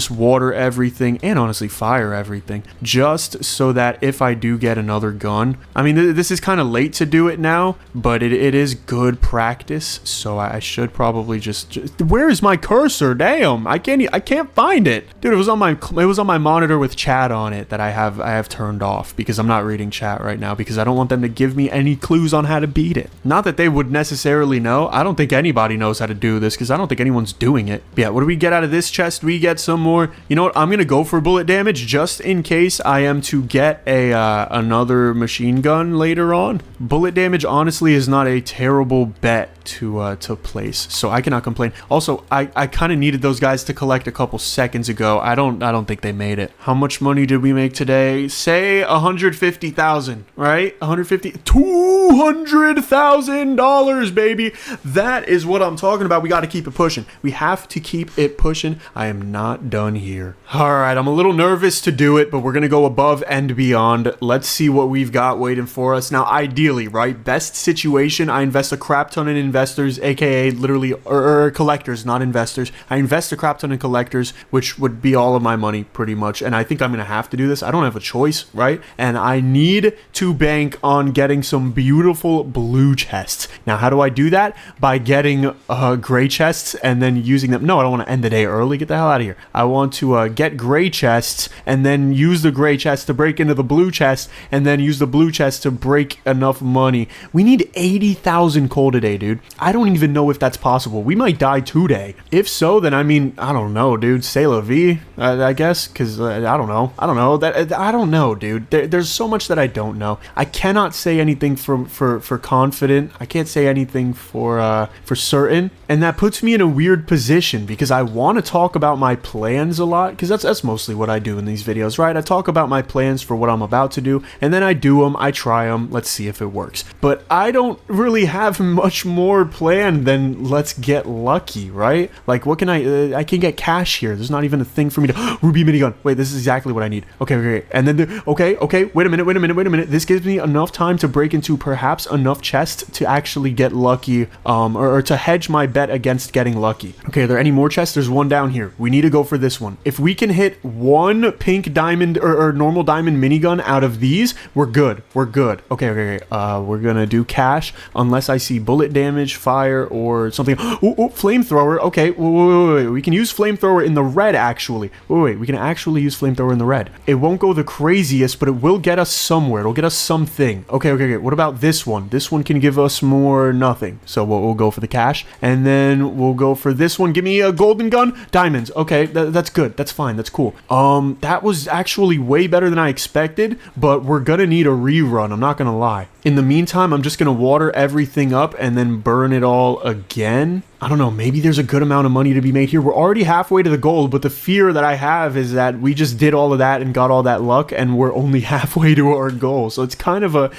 water everything and honestly fire everything just so that if I do get another gun, I mean, this is kind of late to do it now, but it is good practice, so I should probably just where is my cursor? Damn, I can't find it, dude. It was on my monitor with chat on it that I have turned off because I'm not reading chat right now because I don't want them to give me any clues on how to beat it. Not that they would necessarily know. I don't think anybody knows how to do this because I don't think anyone's doing it. But yeah, what do we get out of this chest? We get some more. You know what? I'm gonna go for bullet damage just in case I am to get another machine gun later on. Bullet damage honestly is not a terrible bet to place, so I cannot complain. Also, I kind of needed those guys to collect a couple seconds ago. I don't think they made it. How much money did we make today? Say 150,000, right? 150, $200,000, baby. That is what I'm talking about. We got to keep it pushing. We have to keep it pushing. I am not done here. All right, I'm a little nervous to do it, but we're gonna go above and beyond. Let's see what we've got waiting waiting for us. Now, ideally, right, best situation, I invest a crap ton in investors, aka literally, or collectors, not investors. I invest a crap ton in collectors, which would be all of my money pretty much, and I think I'm gonna have to do this. I don't have a choice, right? And I need to bank on getting some beautiful blue chests. Now, how do I do that? By getting gray chests and then using them. No, I don't want to end the day early. Get the hell out of here. I want to get gray chests and then use the gray chest to break into the blue chest and then use the blue chest to break enough money. We need 80,000 coal today, dude. I don't even know if that's possible. We might die today. If so, then I mean, I don't know, dude. C'est la vie, I guess, because I don't know. I don't know, dude. There's so much that I don't know. I cannot say anything for confident. I can't say anything for certain, and that puts me in a weird position because I want to talk about my plans a lot, because that's mostly what I do in these videos, right? I talk about my plans for what I'm about to do, and then I do them, I try them, let's see if it works. But I don't really have much more planned than let's get lucky, right? Like, what can I can get cash here. There's not even a thing for me to ruby minigun. Wait, this is exactly what I need. Okay. And then okay, wait a minute. This gives me enough time to break into perhaps enough chests to actually get lucky, or to hedge my bet against getting lucky. Okay, are there any more chests? There's one down here. We need to go for this one. If we can hit one pink diamond or normal diamond minigun out of these, we're good. Okay. We're gonna do cash unless I see bullet damage, fire, or something. Ooh, flamethrower. Okay, wait. We can use flamethrower in the red, actually. Wait, we can actually use flamethrower in the red. It won't go the craziest, but it will get us somewhere. It'll get us something. Okay. What about this one? This one can give us more nothing. So we'll go for the cash, and then we'll go for this one. Give me a golden gun. Diamonds. Okay, that's good. That's fine. That's cool. That was actually way better than I expected, but we're gonna need a rerun. I'm not gonna lie. In the meantime, I'm just gonna water everything up and then burn it all again. I don't know, maybe there's a good amount of money to be made here. We're already halfway to the gold, but the fear that I have is that we just did all of that and got all that luck, and we're only halfway to our goal. So it's kind of a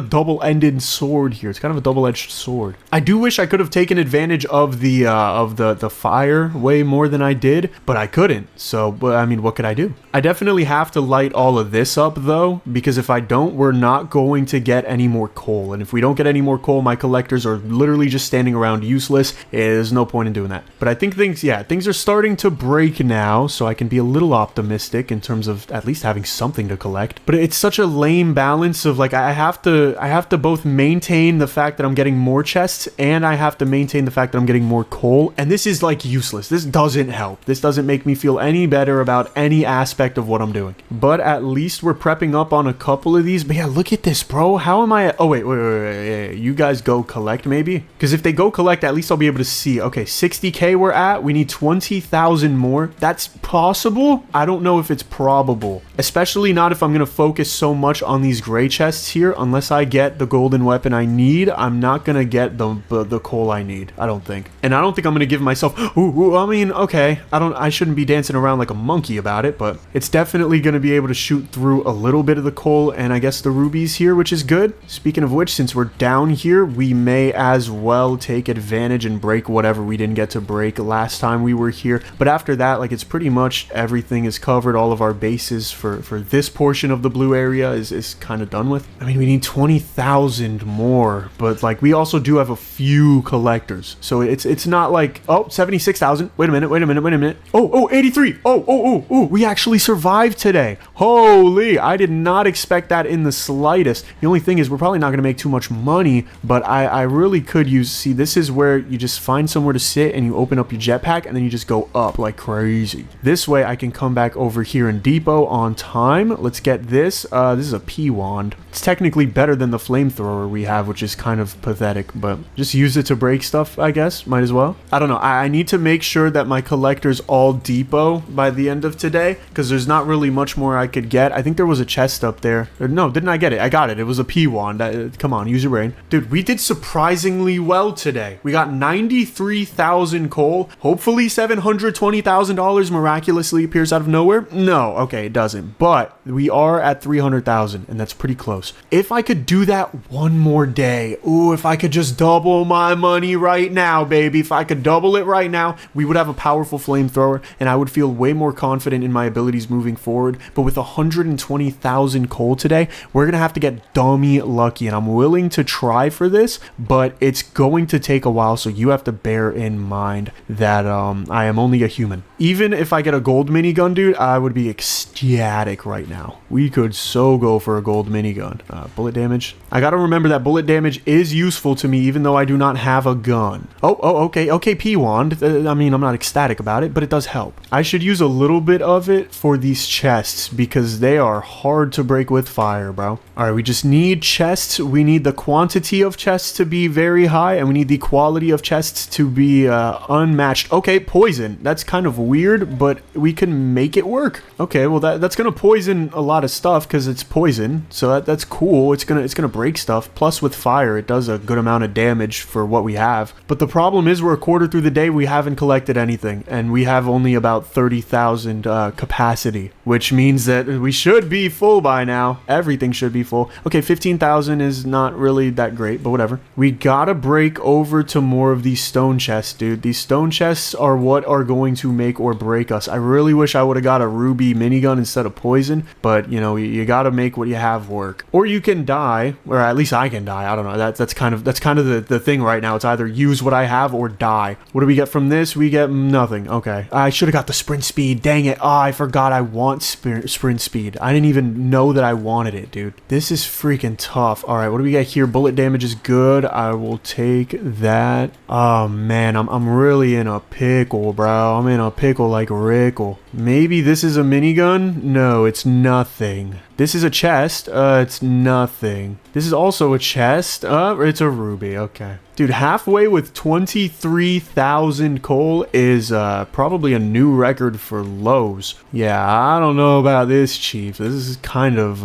double-ended sword here. It's kind of a double-edged sword. I do wish I could have taken advantage of the fire way more than I did, but I couldn't. So, I mean, what could I do? I definitely have to light all of this up though, because if I don't, we're not going to get any more coal. And if we don't get any more coal, my collectors are literally just standing around useless. There's no point in doing that. But I think things are starting to break now, so I can be a little optimistic in terms of at least having something to collect. But it's such a lame balance of like, I have to both maintain the fact that I'm getting more chests, and I have to maintain the fact that I'm getting more coal. And this is like useless. This doesn't help. This doesn't make me feel any better about any aspect of what I'm doing. But at least we're prepping up on a couple of these. But yeah, look at this, bro. How am I? Oh, wait. You guys go collect maybe? Because if they go collect, at least I'll be able to see. Okay, 60k we're at. We need 20,000 more. That's possible. I don't know if it's probable, especially not if I'm going to focus so much on these gray chests here. Unless I get the golden weapon I need, I'm not going to get the coal I need, I don't think. And I don't think I'm going to give myself, I mean, okay, I shouldn't be dancing around like a monkey about it, but it's definitely going to be able to shoot through a little bit of the coal and I guess the rubies here, which is good. Speaking of which, since we're down here, we may as well take advantage and break whatever we didn't get to break last time we were here. But after that, like, it's pretty much everything is covered. All of our bases for this portion of the blue area is kind of done with. I mean, we need 20,000 more, but like, we also do have a few collectors, so it's not like, oh, 76,000. Wait a minute. Oh, 83. Oh, we actually survived today. Holy, I did not expect that in the slightest. The only thing is we're probably not going to make too much money, but I really could use, see, this is where you just find somewhere to sit and you open up your jetpack and then you just go up like crazy. This way I can come back over here in depot on time. Let's get this. This is a P wand. It's technically better than the flamethrower we have, which is kind of pathetic, but just use it to break stuff, I guess. Might as well. I don't know. I need to make sure that my collector's all depot by the end of today, because there's not really much more I could get. I think there was a chest up there. No, didn't I get it? I got it. It was a P wand. on. Come on, use your brain. Dude, we did surprisingly well today. We got 93,000 coal. Hopefully $720,000 miraculously appears out of nowhere. No, okay, it doesn't. But we are at 300,000, and that's pretty close. If I could do that one more day, ooh, if I could just double my money right now, baby. If I could double it right now, we would have a powerful flamethrower, and I would feel way more confident in my abilities moving forward. But with 120,000 coal today, we're gonna have to get dummy lucky, and I'm willing to try for this, but it's going to take a while, so you have to bear in mind that I am only a human. Even if I get a gold minigun, dude, I would be ecstatic right now. We could so go for a gold minigun. Bullet damage. I gotta remember that bullet damage is useful to me, even though I do not have a gun. Okay, P-Wand. I mean, I'm not ecstatic about it, but it does help. I should use a little bit of it for these chests, because they are hard to break with fire, bro. Alright, we just need chests. We need the quantity of chests to be very high, and we need the quality of chests to be unmatched. Okay, poison. That's kind of weird, but we can make it work. Okay, well that's gonna poison a lot of stuff because it's poison, so that's cool. It's gonna break stuff. Plus with fire, it does a good amount of damage for what we have. But the problem is we're a quarter through the day, we haven't collected anything, and we have only about 30,000 capacity, which means that we should be full by now. Everything should be full. Okay, 15,000 is not really that great, but whatever. We gotta break over to more of these stone chests, dude. These stone chests are what are going to make or break us. I really wish I would have got a ruby minigun instead of poison, but you know, you gotta make what you have work. Or you can die, or at least I can die. I don't know. That's kind of the thing right now. It's either use what I have or die. What do we get from this? We get nothing. Okay. I should have got the sprint speed. Dang it. Oh, I forgot I want sprint speed. I didn't even know that I wanted it, dude. This is freaking tough. All right, what do we got here? Bullet damage is good. I will take that. Oh man, I'm really in a pickle, bro. I'm in a pickle like Rickle. Maybe this is a minigun? No, it's nothing. This is a chest. It's nothing. This is also a chest. It's a ruby. Okay. Dude, halfway with 23,000 coal is probably a new record for lows. Yeah, I don't know about this, Chief. This is kind of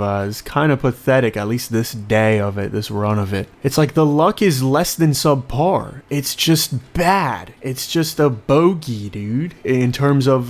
pathetic, at least this day of it, this run of it. It's like the luck is less than subpar. It's just bad. It's just a bogey, dude, in terms of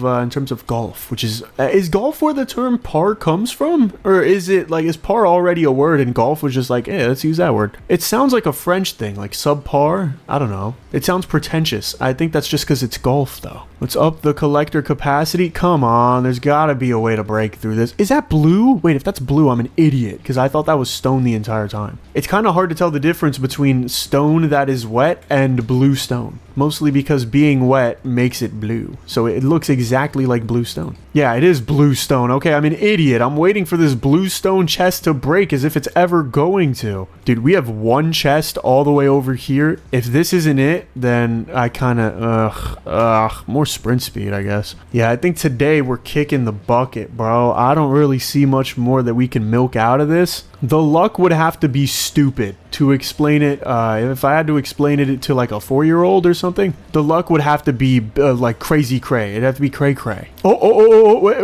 golf, which is golf where the term par comes from? Or is it like, is par already a word and golf was just like, hey, let's use that word? It sounds like a French thing, like subpar. I don't know. It sounds pretentious. I think that's just because it's golf, though. Let's up the collector capacity. Come on, there's gotta be a way to break through this. Is that blue? Wait, if that's blue, I'm an idiot, because I thought that was stone the entire time. It's kind of hard to tell the difference between stone that is wet and blue stone. Mostly because being wet makes it blue. So it looks exactly like blue stone. Yeah, it is blue stone. Okay, I'm an idiot. I'm waiting for this blue stone chest to break as if it's ever going to. Dude, we have one chest all the way over here. If this isn't it, then I kind of, more sprint speed, I guess. Yeah, I think today we're kicking the bucket, bro. I don't really see much more that we can milk out of this. The luck would have to be stupid to explain it. If I had to explain it to like a 4-year-old or something, the luck would have to be like crazy cray. It'd have to be cray cray. Wait,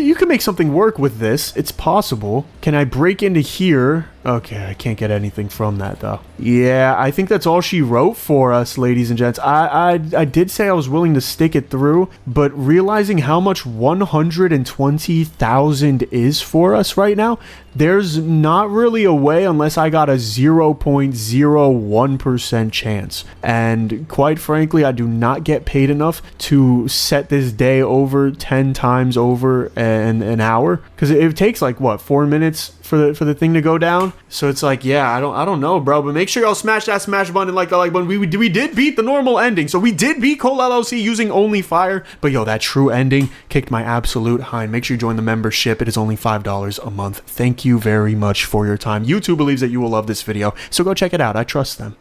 you can make something work with this. It's possible. Can I break into here? Okay, I can't get anything from that though. Yeah, I think that's all she wrote for us, ladies and gents. I did say I was willing to stick it through, but realizing how much 120,000 is for us right now, there's not really a way unless I got a 0.01% chance. And quite frankly, I do not get paid enough to set this day over 10 times over an hour, because it takes like what, 4 minutes for the thing to go down. So it's like, yeah, I don't know, bro, but make sure y'all smash that smash button and like the like button. We did beat the normal ending, so we did beat Coal LLC using only fire, but yo, that true ending kicked my absolute hind. Make sure you join the membership. It is only $5 a month. Thank you very much for your time. YouTube believes that you will love this video, so go check it out. I trust them.